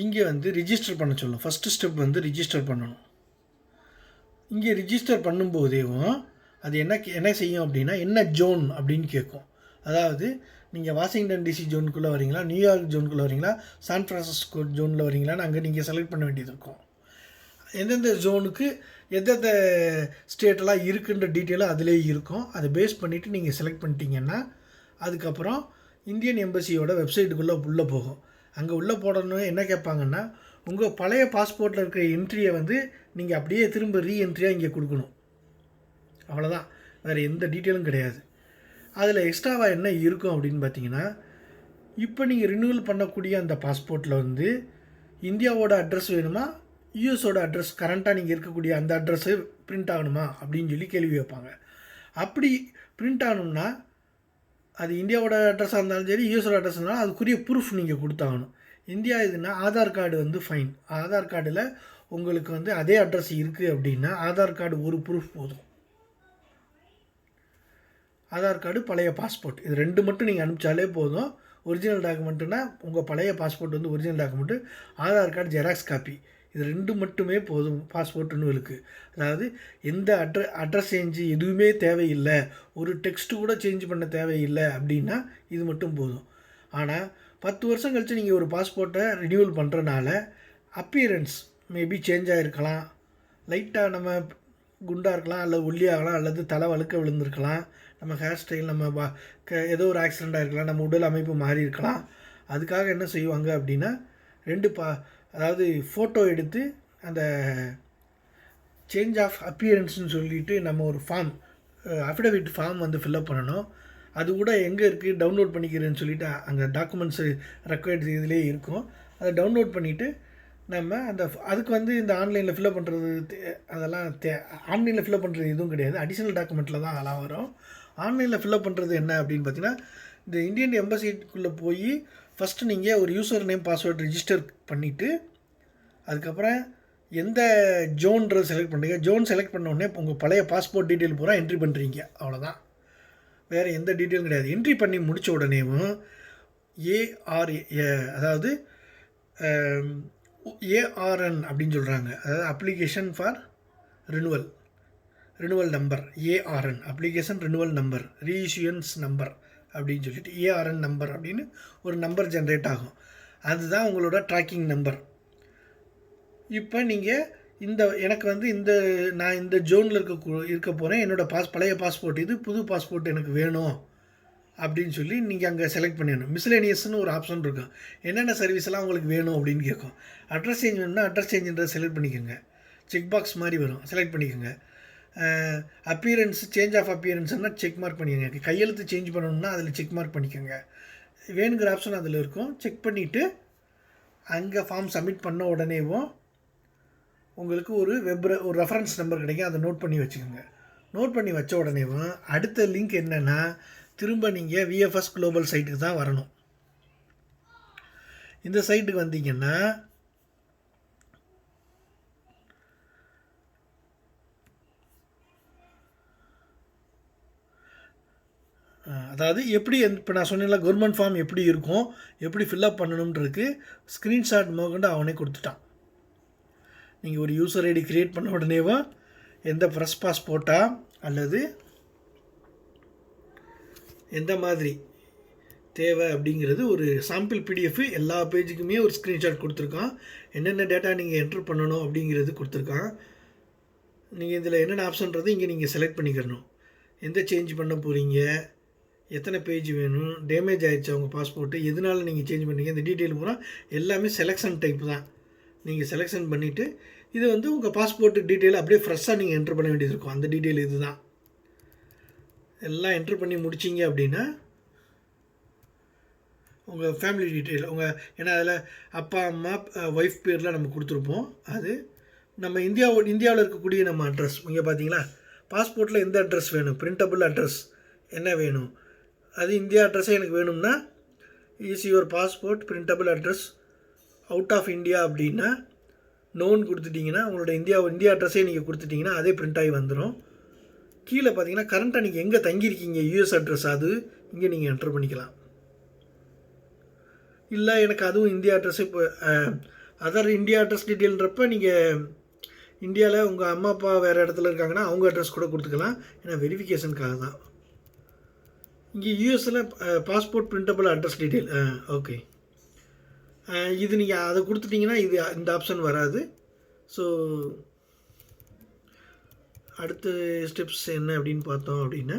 [SPEAKER 1] இங்கே வந்து ரிஜிஸ்டர் பண்ண சொல்லணும். ஃபஸ்ட்டு ஸ்டெப் வந்து ரிஜிஸ்டர் பண்ணணும். இங்கே ரிஜிஸ்டர் பண்ணும்போதேவும் அது என்ன செய்யும் அப்படின்னா என்ன ஜோன் அப்படின்னு கேட்கும். அதாவது நீங்கள் வாஷிங்டன் டிசி ஜோனுக்குள்ளே வரீங்களா, நியூயார்க் ஜோனுக்குள்ளே வரீங்களா, சான் ஃப்ரான்சிஸ்கோ ஜோனில் வரீங்களான்னு அங்கே நீங்கள் செலக்ட் பண்ண வேண்டியது இருக்கும். எந்தெந்த ஜோனுக்கு எந்தெந்த ஸ்டேட்டெல்லாம் இருக்குன்ற டீட்டெயிலும் அதிலே இருக்கும். அதை பேஸ் பண்ணிவிட்டு நீங்கள் செலக்ட் பண்ணிட்டீங்கன்னா அதுக்கப்புறம் இந்தியன் எம்பசியோட வெப்சைட்டுக்குள்ளே உள்ளே போகும். அங்கே உள்ளே போடணும் என்ன கேட்பாங்கன்னா, உங்கள் பழைய பாஸ்போர்ட்டில் இருக்கிற என்ட்ரியை வந்து நீங்கள் அப்படியே திரும்ப ரீஎன்ட்ரியாக இங்கே கொடுக்கணும். அவ்வளோதான், வேறு எந்த டீட்டெயிலும் கிடையாது. அதில் எக்ஸ்ட்ராவாக என்ன இருக்கும் அப்படின்னு பார்த்தீங்கன்னா, இப்போ நீங்கள் ரினியூவல் பண்ணக்கூடிய அந்த பாஸ்போர்ட்டில் வந்து இந்தியாவோட அட்ரஸ் வேணுமா, யூஎஸோட அட்ரஸ் கரண்ட்டாக நீங்கள் இருக்கக்கூடிய அந்த அட்ரஸ்ஸு பிரிண்ட் ஆகணுமா அப்படின்னு சொல்லி கேள்வி வைப்பாங்க. அப்படி பிரிண்ட் ஆகணும்னா அது இந்தியாவோட அட்ரஸாக இருந்தாலும் சரி, யூஎஸோட அட்ரஸ் இருந்தாலும் அதுக்குரிய ப்ரூஃப் நீங்கள் கொடுத்தாகணும். இந்தியா இதுன்னா ஆதார் கார்டு வந்து ஃபைன். ஆதார் கார்டில் உங்களுக்கு வந்து அதே அட்ரஸ் இருக்குது அப்படின்னா ஆதார் கார்டு ஒரு ப்ரூஃப் போதும். ஆதார் கார்டு, பழைய பாஸ்போர்ட், இது 2 மட்டும் நீங்கள் அனுப்பிச்சாலே போதும். ஒரிஜினல் டாக்குமெண்ட்டுனா உங்கள் பழைய பாஸ்போர்ட் வந்து original document, Aadhaar card xerox copy, இது 2 மட்டுமே போதும் பாஸ்போர்ட்டுன்னு இருக்குது. அதாவது எந்த அட்ரஸ் சேஞ்சு எதுவுமே தேவையில்லை, ஒரு டெக்ஸ்ட்டு கூட சேஞ்ச் பண்ண தேவையில்லை அப்படின்னா இது மட்டும் போதும். ஆனால் 10 வருஷம் கழித்து நீங்கள் ஒரு பாஸ்போர்ட்டை ரினியூவல் பண்ணுறனால அப்பியரன்ஸ் மேபி சேஞ்ச் ஆகிருக்கலாம். லைட்டாக நம்ம குண்டாக இருக்கலாம், அல்லது ஒல்லியாகலாம், அல்லது தலை வழுக்க விழுந்திருக்கலாம், நம்ம ஹேர் ஸ்டைல், நம்ம ஏதோ ஒரு ஆக்சிடெண்ட் ஆகிருக்கலாம், நம்ம உடல் அமைப்பு மாறி இருக்கலாம். அதுக்காக என்ன செய்வாங்க அப்படின்னா 2 அதாவது ஃபோட்டோ எடுத்து அந்த சேஞ்ச் ஆஃப் அப்பியரன்ஸ்னு சொல்லிவிட்டு நம்ம ஒரு ஃபார்ம், அஃபிடவிட் ஃபார்ம் வந்து ஃபில்அப் பண்ணணும். அது கூட எங்கே இருக்குது டவுன்லோட் பண்ணிக்கிறேன்னு சொல்லிவிட்டு அங்கே டாக்குமெண்ட்ஸு ரெக்வயர்டு இதிலே இருக்கும். அதை டவுன்லோட் பண்ணிவிட்டு நம்ம அதுக்கு வந்து இந்த ஆன்லைனில் ஃபில்அப் பண்ணுறது அதெல்லாம் ஆன்லைனில் ஃபில்அப் பண்ணுறது எதுவும் கிடையாது. அடிஷ்னல் டாக்குமெண்ட்டில் தான் அதெல்லாம் வரும். ஆன்லைனில் ஃபில்அப் பண்ணுறது என்ன அப்படின்னு பார்த்தீங்கன்னா, இந்த இந்தியன் எம்பசிக்குள்ளே போய் ஃபஸ்ட்டு நீங்கள் ஒரு யூசர் நேம் பாஸ்வேர்டு ரிஜிஸ்டர் பண்ணிவிட்டு அதுக்கப்புறம் எந்த ஜோன்றது செலக்ட் பண்ணுறீங்க. ஜோன் செலக்ட் பண்ணோடனே உங்கள் பழைய பாஸ்போர்ட் டீட்டெயில் பூரா என்ட்ரி பண்ணுறீங்க, அவ்வளோதான். வேறு எந்த டீட்டெயிலும் கிடையாது. என்ட்ரி பண்ணி முடித்த உடனேவும் அதாவது ஏஆர்என் அப்படின்னு சொல்கிறாங்க. அதாவது application for renewal number, ARN application renewal number, reissuance number அப்படின்னு சொல்லிட்டு ஏஆர்என் நம்பர் அப்படின்னு ஒரு நம்பர் ஜென்ரேட் ஆகும். அதுதான் உங்களோட ட்ராக்கிங் நம்பர். இப்போ நீங்கள் எனக்கு வந்து நான் இந்த ஜோனில் இருக்க போகிறேன், என்னோடய பழைய பாஸ்போர்ட் இது, புது பாஸ்போர்ட் எனக்கு வேணும் அப்படின்னு சொல்லி நீங்கள் அங்கே செலக்ட் பண்ணிடணும். மிஸ்லேனியஸ்னு ஒரு ஆப்ஷன் இருக்கும். என்னென்ன சர்வீஸ் எல்லாம் உங்களுக்கு வேணும் அப்படின்னு கேட்கும். அட்ரஸ் சேஞ்ச் வேணும்னா அட்ரஸ் சேஞ்சுன்றதை செலக்ட் பண்ணிக்கோங்க, செக் பாக்ஸ் மாதிரி வரும், செலக்ட் பண்ணிக்கோங்க. அப்பியரன்ஸ், சேஞ்ச் ஆஃப் அப்பியரன்ஸ்னால் செக் மார்க் பண்ணிக்கோங்க. கையெழுத்து சேஞ்ச் பண்ணணும்னா அதில் செக் மார்க் பண்ணிக்கோங்க. வேணுங்கிற ஆப்ஷன் அதில் இருக்கும். செக் பண்ணிவிட்டு அங்கே ஃபார்ம் சப்மிட் பண்ண உடனேவும் உங்களுக்கு ஒரு ஒரு ரெஃபரன்ஸ் நம்பர் கிடைக்கும். அதை நோட் பண்ணி வச்சுக்கோங்க. நோட் பண்ணி வச்ச உடனேவும் அடுத்த லிங்க் என்னென்னா, திரும்ப நீங்கள் விஎஃப்எஸ் குளோபல் சைட்டுக்கு தான் வரணும். இந்த சைட்டுக்கு வந்தீங்கன்னா அதாவது எப்படி இப்போ நான் சொன்னேன்ல கவர்மெண்ட் ஃபார்ம் எப்படி இருக்கும், எப்படி ஃபில்அப் பண்ணணுன்றதுக்கு ஸ்க்ரீன்ஷாட் மோகண்டு அவனே கொடுத்துட்டான். நீங்கள் ஒரு யூசர் ஐடி க்ரியேட் பண்ண உடனேவா எந்த ஃப்ரெஷ் பாஸ்போர்ட்டா அல்லது எந்த மாதிரி தேவை அப்படிங்கிறது ஒரு சாம்பிள் பிடிஎஃப் எல்லா பேஜுக்குமே ஒரு ஸ்க்ரீன்ஷாட் கொடுத்துருக்கான். என்னென்ன டேட்டா நீங்கள் என்ட்ரு பண்ணணும் அப்படிங்கிறது கொடுத்துருக்கான். நீங்கள் இதில் என்னென்ன ஆப்ஷன்றது இங்கே நீங்கள் செலக்ட் பண்ணிக்கிறணும். எந்த சேஞ்ச் பண்ண போகிறீங்க, எத்தனை பேஜ் வேணும், டேமேஜ் ஆகிடுச்சு உங்கள் பாஸ்போர்ட்டு, எதனால் நீங்கள் சேஞ்ச் பண்ணுறீங்க, இந்த டீட்டெயில் பூரா எல்லாமே செலெக்ஷன் டைப் தான். நீங்கள் செலெக்ஷன் பண்ணிவிட்டு இது வந்து உங்கள் பாஸ்போர்ட்டு டீட்டெயில் அப்படியே ஃப்ரெஷ்ஷாக நீங்கள் என்ட்ரு பண்ண வேண்டியது இருக்கும். அந்த டீட்டெயில் இது தான். எல்லாம் என்ட்ரு பண்ணி முடிச்சிங்க அப்படின்னா உங்கள் ஃபேமிலி டீட்டெயில் ஏன்னா அதில் அப்பா அம்மா ஒய்ஃப் பேரில் நம்ம கொடுத்துருப்போம். அது நம்ம இந்தியாவில் இருக்கக்கூடிய நம்ம அட்ரஸ் இங்கே பார்த்தீங்களா, பாஸ்போர்ட்டில் எந்த அட்ரஸ் வேணும், பிரிண்டபிள் அட்ரஸ் என்ன வேணும், அது இந்தியா அட்ரஸே எனக்கு வேணும்னா is your passport printable address out of India அப்படின்னா நோன் கொடுத்துட்டிங்கன்னா உங்களோட இந்தியா அட்ரஸே நீங்கள் கொடுத்துட்டிங்கன்னா அதே பிரிண்ட் ஆகி வந்துடும். கீழே பார்த்தீங்கன்னா கரண்ட்டாக நீங்கள் எங்கே தங்கியிருக்கீங்க யூஎஸ் அட்ரஸ் அது இங்கே நீங்கள் என்டர் பண்ணிக்கலாம். இல்லை எனக்கு அதுவும் இந்தியா அட்ரஸே இப்போ அதர் இந்தியா அட்ரஸ் டீட்டெயில்ன்றப்ப நீங்கள் இந்தியாவில் உங்கள் அம்மா அப்பா வேறு இடத்துல இருக்காங்கன்னா அவங்க அட்ரஸ் கூட கொடுத்துக்கலாம். ஏன்னா வெரிஃபிகேஷனுக்காக தான். இங்கே யூஎஸில் passport printable address detail okay, இது நீங்கள் அதை கொடுத்துட்டிங்கன்னா இது இந்த ஆப்ஷன் வராது. ஸோ அடுத்த ஸ்டெப்ஸ் என்ன அப்படின்னு பார்த்தோம் அப்படின்னா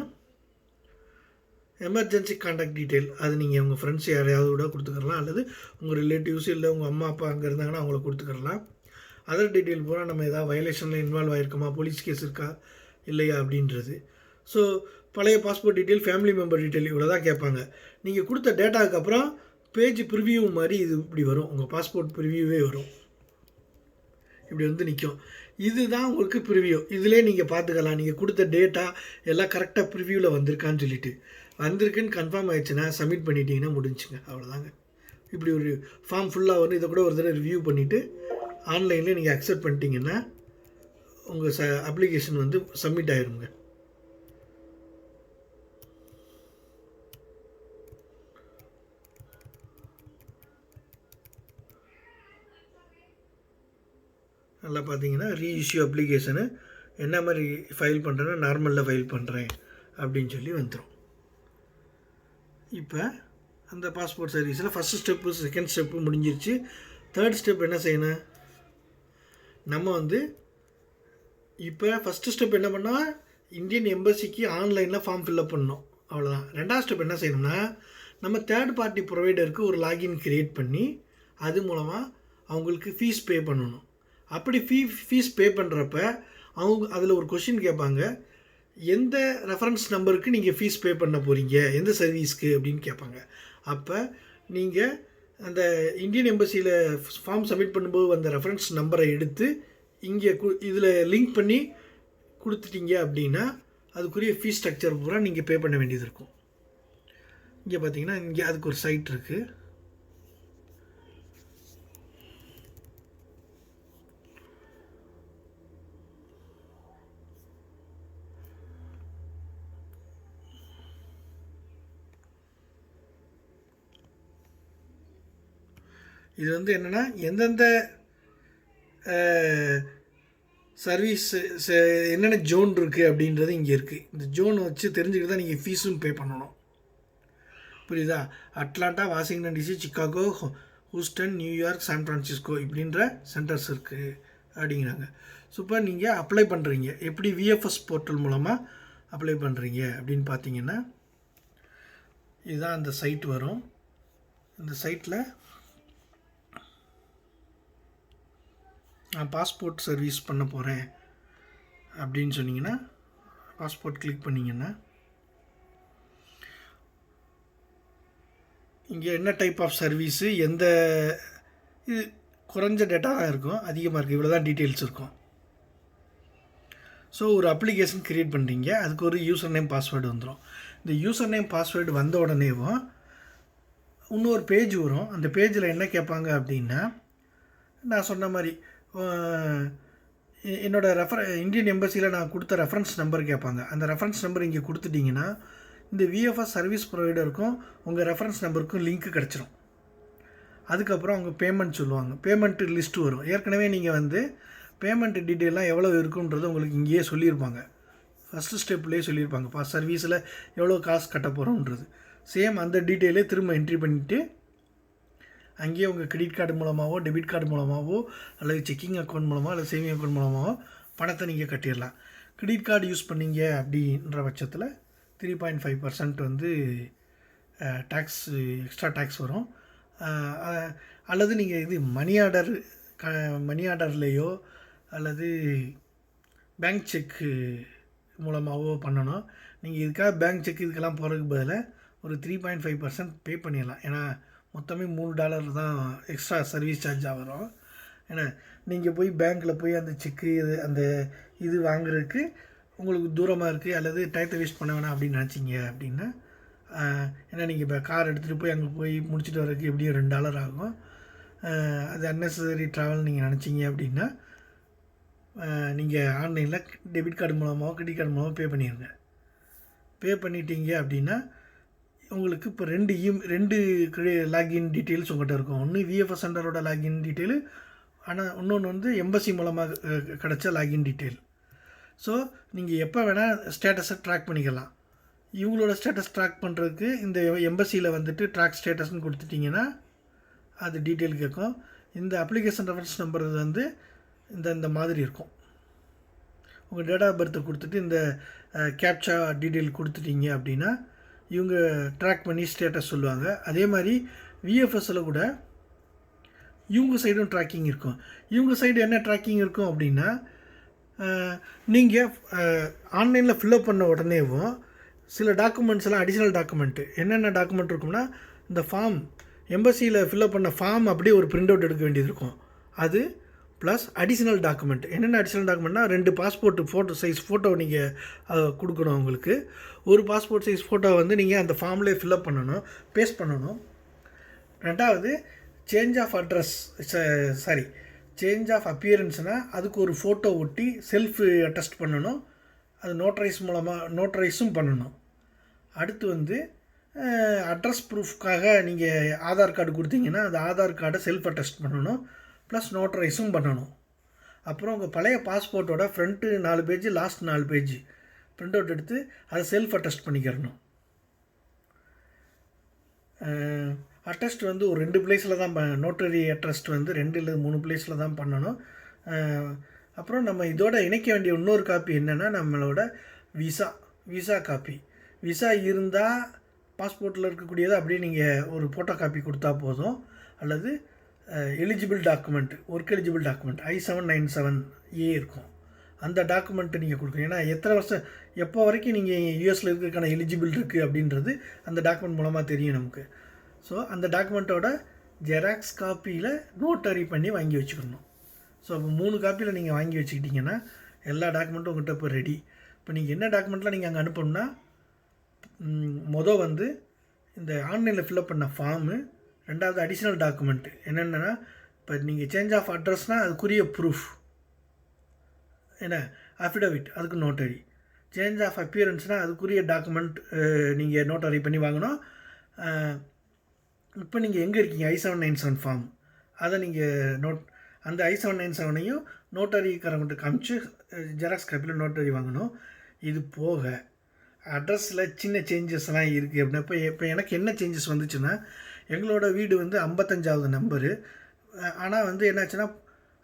[SPEAKER 1] எமர்ஜென்சி கான்டாக்ட் டீட்டெயில், அது நீங்கள் உங்கள் ஃப்ரெண்ட்ஸ் யாரையாவது கூட கொடுத்துக்கலாம், அல்லது உங்கள் ரிலேட்டிவ்ஸ் இல்லை உங்கள் அம்மா அப்பா அங்கே இருந்தாங்கன்னா அவங்கள கொடுத்துக்கலாம். அதர் டீட்டெயில் பூரா நம்ம எதாவது வயலேஷனில் இன்வால்வ் ஆகிருக்கோமா, போலீஸ் கேஸ் இருக்கா இல்லையா அப்படின்றது. ஸோ பழைய passport detail, family member detail இவ்வளோ தான் கேட்பாங்க. நீங்கள் கொடுத்த டேட்டாவுக்கு அப்புறம் பேஜ் ப்ரிவியூ மாதிரி இது இப்படி வரும், உங்கள் பாஸ்போர்ட் ப்ரிவியூவே வரும், இப்படி வந்து நிற்கும். இதுதான் உங்களுக்கு ப்ரிவியூ. இதிலே நீங்கள் பார்த்துக்கலாம் நீங்கள் கொடுத்த டேட்டா எல்லாம் கரெக்டாக ப்ரிவியூவில் வந்திருக்கான்னு சொல்லிட்டு. வந்திருக்குன்னு கன்ஃபார்ம் ஆகிடுச்சுன்னா சப்மிட் பண்ணிட்டீங்கன்னா முடிஞ்சுங்க, அவ்வளோதாங்க. இப்படி ஒரு ஃபார்ம் ஃபுல்லாக வரும். இதை கூட ஒரு தடவை ரிவ்யூ பண்ணிவிட்டு ஆன்லைனில் நீங்கள் அக்செப்ட் பண்ணிட்டீங்கன்னா உங்கள் அப்ளிகேஷன் வந்து சப்மிட் ஆகிருங்க. நல்லா பார்த்தீங்கன்னா ரீஇஷ்யூ அப்ளிகேஷனு என்ன மாதிரி ஃபைல் பண்ணுறேன்னா நார்மலில் ஃபைல் பண்ணுறேன் அப்படின்னு சொல்லி வந்துடும். இப்போ அந்த பாஸ்போர்ட் சர்வீஸில் ஃபஸ்ட்டு ஸ்டெப்பு செகண்ட் ஸ்டெப்பு முடிஞ்சிருச்சு. தேர்ட் ஸ்டெப் என்ன செய்யணும், நம்ம வந்து இப்போ ஃபஸ்ட்டு ஸ்டெப் என்ன பண்ணால் இந்தியன் எம்பசிக்கு ஆன்லைனில் ஃபார்ம் ஃபில்அப் பண்ணணும், அவ்வளோதான். ரெண்டாவது ஸ்டெப் என்ன செய்யணும்னா நம்ம தேர்ட் பார்ட்டி ப்ரொவைடருக்கு ஒரு லாகின் க்ரியேட் பண்ணி அது மூலமாக அவங்களுக்கு ஃபீஸ் பே பண்ணணும். அப்படி ஃபீஸ் பே பண்ணுறப்ப அவங்க அதில் ஒரு கொஷின் கேட்பாங்க, எந்த ரெஃபரன்ஸ் நம்பருக்கு நீங்கள் ஃபீஸ் பே பண்ண போகிறீங்க, எந்த சர்வீஸ்க்கு அப்படின்னு கேட்பாங்க. அப்போ நீங்கள் அந்த இந்தியன் எம்பசியில் ஃபார்ம் சப்மிட் பண்ணும்போது அந்த ரெஃபரன்ஸ் நம்பரை எடுத்து இங்கே இதில் லிங்க் பண்ணி கொடுத்துட்டீங்க அப்படின்னா அதுக்குரிய ஃபீஸ் ஸ்ட்ரக்சர் பூரா நீங்கள் பே பண்ண வேண்டியது இருக்கும். இங்கே பார்த்தீங்கன்னா இங்கே அதுக்கு ஒரு சைட் இருக்குது. இது வந்து என்னென்னா எந்தெந்த சர்வீஸ் என்னென்ன ஜோன் இருக்குது அப்படின்றது இங்கே இருக்குது. இந்த ஜோன் வச்சு தெரிஞ்சுக்கிட்டு தான் நீங்கள் ஃபீஸும் பே பண்ணணும், புரியுதா? Atlanta, Washington DC, Chicago, Houston, New York, San Francisco இப்படின்ற சென்டர்ஸ் இருக்குது அப்படிங்கிறாங்க. ஸோ இப்போ நீங்கள் அப்ளை பண்ணுறீங்க, எப்படி விஎஃப்எஸ் போர்ட்டல் மூலமாக அப்ளை பண்ணுறீங்க அப்படின்னு பார்த்தீங்கன்னா இதுதான் அந்த சைட் வரும். இந்த சைட்டில் நான் பாஸ்போர்ட் சர்வீஸ் பண்ண போகிறேன் அப்படின்னு சொன்னீங்கன்னா பாஸ்போர்ட் கிளிக் பண்ணிங்கன்னா இங்கே என்ன டைப் ஆஃப் சர்வீஸு, எந்த இது குறைஞ்ச டேட்டா தான் இருக்கும், அதிகமாக இருக்குது, இவ்வளோ தான் டீட்டெயில்ஸ் இருக்கும். ஸோ ஒரு அப்ளிகேஷன் க்ரியேட் பண்ணுறீங்க, அதுக்கு ஒரு யூசர் நேம் பாஸ்வேர்டு வந்துடும். இந்த யூசர் நேம் பாஸ்வேர்டு வந்த உடனேவும் இன்னொரு பேஜ் வரும். அந்த பேஜில் என்ன கேட்பாங்க அப்படின்னா நான் சொன்ன மாதிரி என்னோடய இந்தியன் எம்பசியில் நான் கொடுத்த ரெஃபரன்ஸ் நம்பர் கேட்பாங்க. அந்த ரெஃபரன்ஸ் நம்பர் இங்கே கொடுத்துட்டிங்கன்னா இந்த விஎஃப்எஸ் சர்வீஸ் ப்ரொவைடருக்கும் உங்கள் ரெஃபரன்ஸ் நம்பருக்கும் லிங்க் கிடச்சிரும். அதுக்கப்புறம் அவங்க பேமெண்ட் சொல்லுவாங்க, பேமெண்ட்டு லிஸ்ட்டு வரும். ஏற்கனவே நீங்கள் வந்து பேமெண்ட் டீட்டெயிலாம் எவ்வளோ இருக்குன்றது உங்களுக்கு இங்கேயே சொல்லியிருப்பாங்க, ஃபஸ்ட்டு ஸ்டெப்லேயே சொல்லியிருப்பாங்க. சர்வீஸில் எவ்வளோ காசு கட்ட போகிறோன்றது சேம் அந்த டீட்டெயிலே திரும்ப என்ட்ரி பண்ணிவிட்டு அங்கேயே உங்கள் கிரெடிட் கார்டு மூலமாகவோ டெபிட் கார்டு மூலமாகவோ அல்லது செக்கிங் அக்கௌண்ட் மூலமாக அல்லது சேவிங் அக்கௌண்ட் மூலமாகவோ பணத்தை நீங்கள் கட்டிடலாம். கிரெடிட் கார்டு யூஸ் பண்ணிங்க அப்படின்ற பட்சத்தில் 3.5% வந்து டேக்ஸ், எக்ஸ்ட்ரா டேக்ஸ் வரும். அல்லது நீங்கள் இது மணி ஆர்டர்லேயோ அல்லது பேங்க் செக்கு மூலமாகவோ பண்ணணும். நீங்கள் இதுக்காக பேங்க் செக் இதுக்கெல்லாம் போகிறதுக்கு பதிலாக ஒரு 3.5% பே பண்ணிடலாம். ஏன்னா மொத்தமே $3 தான் எக்ஸ்ட்ரா சர்வீஸ் சார்ஜாக வரும். ஏன்னா நீங்கள் போய் பேங்க்கில் போய் அந்த செக்கு அந்த இது வாங்குறதுக்கு உங்களுக்கு தூரமாக இருக்குது அல்லது டயத்தை வேஸ்ட் பண்ண வேணாம் அப்படின்னு நினச்சிங்க அப்படின்னா, ஏன்னா நீங்கள் இப்போ கார் எடுத்துகிட்டு போய் அங்கே போய் முடிச்சுட்டு வரதுக்கு எப்படியும் $2 ஆகும். அது அன்னெசரி ட்ராவல் நீங்கள் நினச்சிங்க அப்படின்னா, நீங்கள் ஆன்லைனில் டெபிட் கார்டு மூலமாகவோ கிரெடிட் கார்டு மூலமாக பே பண்ணிடுங்க. பே பண்ணிட்டீங்க அப்படின்னா உங்களுக்கு இப்போ ரெண்டு லாகின் டீட்டெயில்ஸ் உங்கள்கிட்ட இருக்கும். ஒன்று விஎஃப்எஸ் சென்டரோட லாகின் டீட்டெயிலு, ஆனால் இன்னொன்று வந்து எம்பசி மூலமாக கிடச்ச லாகின் டீட்டெயில். ஸோ நீங்கள் எப்போ வேணால் ஸ்டேட்டஸை ட்ராக் பண்ணிக்கலாம். இவங்களோட ஸ்டேட்டஸ் ட்ராக் பண்ணுறதுக்கு இந்த எம்பசியில் வந்துட்டு ட்ராக் ஸ்டேட்டஸ்ன்னு கொடுத்துட்டிங்கன்னா அது டீட்டெயில் கேட்கும். இந்த அப்ளிகேஷன் ரெஃபரன்ஸ் நம்பர் வந்து இந்த மாதிரி இருக்கும். உங்கள் டேட் ஆஃப் பர்த்தை கொடுத்துட்டு இந்த கேப்சா டீட்டெயில் கொடுத்துட்டீங்க அப்படின்னா இவங்க ட்ராக் பண்ணி ஸ்டேட்டஸ் சொல்லுவாங்க. அதே மாதிரி விஎஃப்எஸில் கூட இவங்க சைடும் ட்ராக்கிங் இருக்கும். இவங்க சைடு என்ன ட்ராக்கிங் இருக்கும் அப்படின்னா, நீங்கள் ஆன்லைனில் ஃபில்அப் பண்ண உடனேவும் சில டாக்குமெண்ட்ஸ் எல்லாம் அடிஷ்னல் டாக்குமெண்ட்டு என்னென்ன டாக்குமெண்ட் இருக்கும்னா, இந்த ஃபார்ம் எம்பசியில் ஃபில்அப் பண்ண ஃபார்ம் அப்படியே ஒரு பிரிண்ட் அவுட் எடுக்க வேண்டியது இருக்கும். அது ப்ளஸ் அடிஷ்னல் டாக்குமெண்ட். என்னென்ன அடிஷ்னல் டாக்குமெண்ட்னா, 2 பாஸ்போர்ட் சைஸ் ஃபோட்டோ நீங்கள் கொடுக்கணும். உங்களுக்கு ஒரு பாஸ்போர்ட் சைஸ் ஃபோட்டோ வந்து நீங்கள் அந்த ஃபார்ம்லேயே ஃபில்அப் பண்ணணும், பேஸ்ட் பண்ணணும். ரெண்டாவது change of address change of அப்பியரன்ஸ்னால் அதுக்கு ஒரு ஃபோட்டோ ஒட்டி செல்ஃப் அட்டஸ்ட் பண்ணணும். அது நோட்டரைஸும் பண்ணணும். அடுத்து வந்து அட்ரஸ் ப்ரூஃப்காக நீங்கள் ஆதார் கார்டு கொடுத்தீங்கன்னா அந்த ஆதார் கார்டை செல்ஃப் அட்டஸ்ட் பண்ணணும், ப்ளஸ் நோட்டரைஸும் பண்ணணும். அப்புறம் உங்கள் பழைய பாஸ்போர்ட்டோட front 4 page last 4 page print out எடுத்து அதை செல்ஃப் அட்டஸ்ட் பண்ணிக்கிறணும். அட்டஸ்ட் வந்து ஒரு 2 பிளேஸில் தான் நோட்டரி அட்டஸ்ட் வந்து 2 இல்லை 3 பிளேஸில் தான் பண்ணணும். அப்புறம் நம்ம இதோட இணைக்க வேண்டிய இன்னொரு காப்பி என்னென்னா, நம்மளோட விசா காப்பி. விசா இருந்தால் பாஸ்போர்ட்டில் இருக்கக்கூடியதை அப்படியே நீங்கள் ஒரு ஃபோட்டோ காப்பி கொடுத்தா போதும். அல்லது eligible document, work eligible document I-797A இருக்கும். அந்த டாக்குமெண்ட்டை நீங்கள் கொடுக்கணும். ஏன்னா எத்தனை வருஷம் எப்போ வரைக்கும் நீங்கள் யூஎஸில் இருக்கிறதுக்கான எலிஜிபிள் இருக்குது அப்படின்றது அந்த டாக்குமெண்ட் மூலமாக தெரியும் நமக்கு. ஸோ அந்த டாக்குமெண்ட்டோட ஜெராக்ஸ் காப்பியில் நோட்டரி பண்ணி வாங்கி வச்சுக்கணும். ஸோ அப்போ 3 காப்பியில் நீங்கள் வாங்கி வச்சுக்கிட்டிங்கன்னா எல்லா டாக்குமெண்ட்டும் உங்கள்கிட்ட இப்போ ரெடி. இப்போ நீங்கள் என்ன டாக்குமெண்ட்லாம் நீங்கள் அங்கே அனுப்பணும்னா, வந்து இந்த ஆன்லைனில் ஃபில்அப் பண்ண ஃபார்மு, ரெண்டாவது அடிஷ்னல் டாக்குமெண்ட்டு என்னென்னா, இப்போ நீங்கள் சேஞ்ச் ஆஃப் அட்ரஸ்னால் அதுக்குரிய ப்ரூஃப் என்ன அஃபிடவிட், அதுக்கு நோட்டரி. சேஞ்ச் ஆஃப் அப்பியரன்ஸ்னால் அதுக்குரிய டாக்குமெண்ட் நீங்கள் நோட்டரி பண்ணி வாங்கணும். இப்போ நீங்கள் எங்கே இருக்கீங்க, I-797 ஃபார்ம் அதை நீங்கள் அந்த I-797ஐயும் நோட்டரிக்காரங்கிட்ட காமிச்சு ஜெராக்ஸ் காப்பியில் நோட்டரி வாங்கணும். இது போக அட்ரஸில் சின்ன சேஞ்சஸ்லாம் இருக்குது அப்படின்னா, இப்போ எனக்கு என்ன சேஞ்சஸ் வந்துச்சுன்னா, எங்களோட வீடு வந்து 55வது நம்பரு. ஆனால் வந்து என்னாச்சுன்னா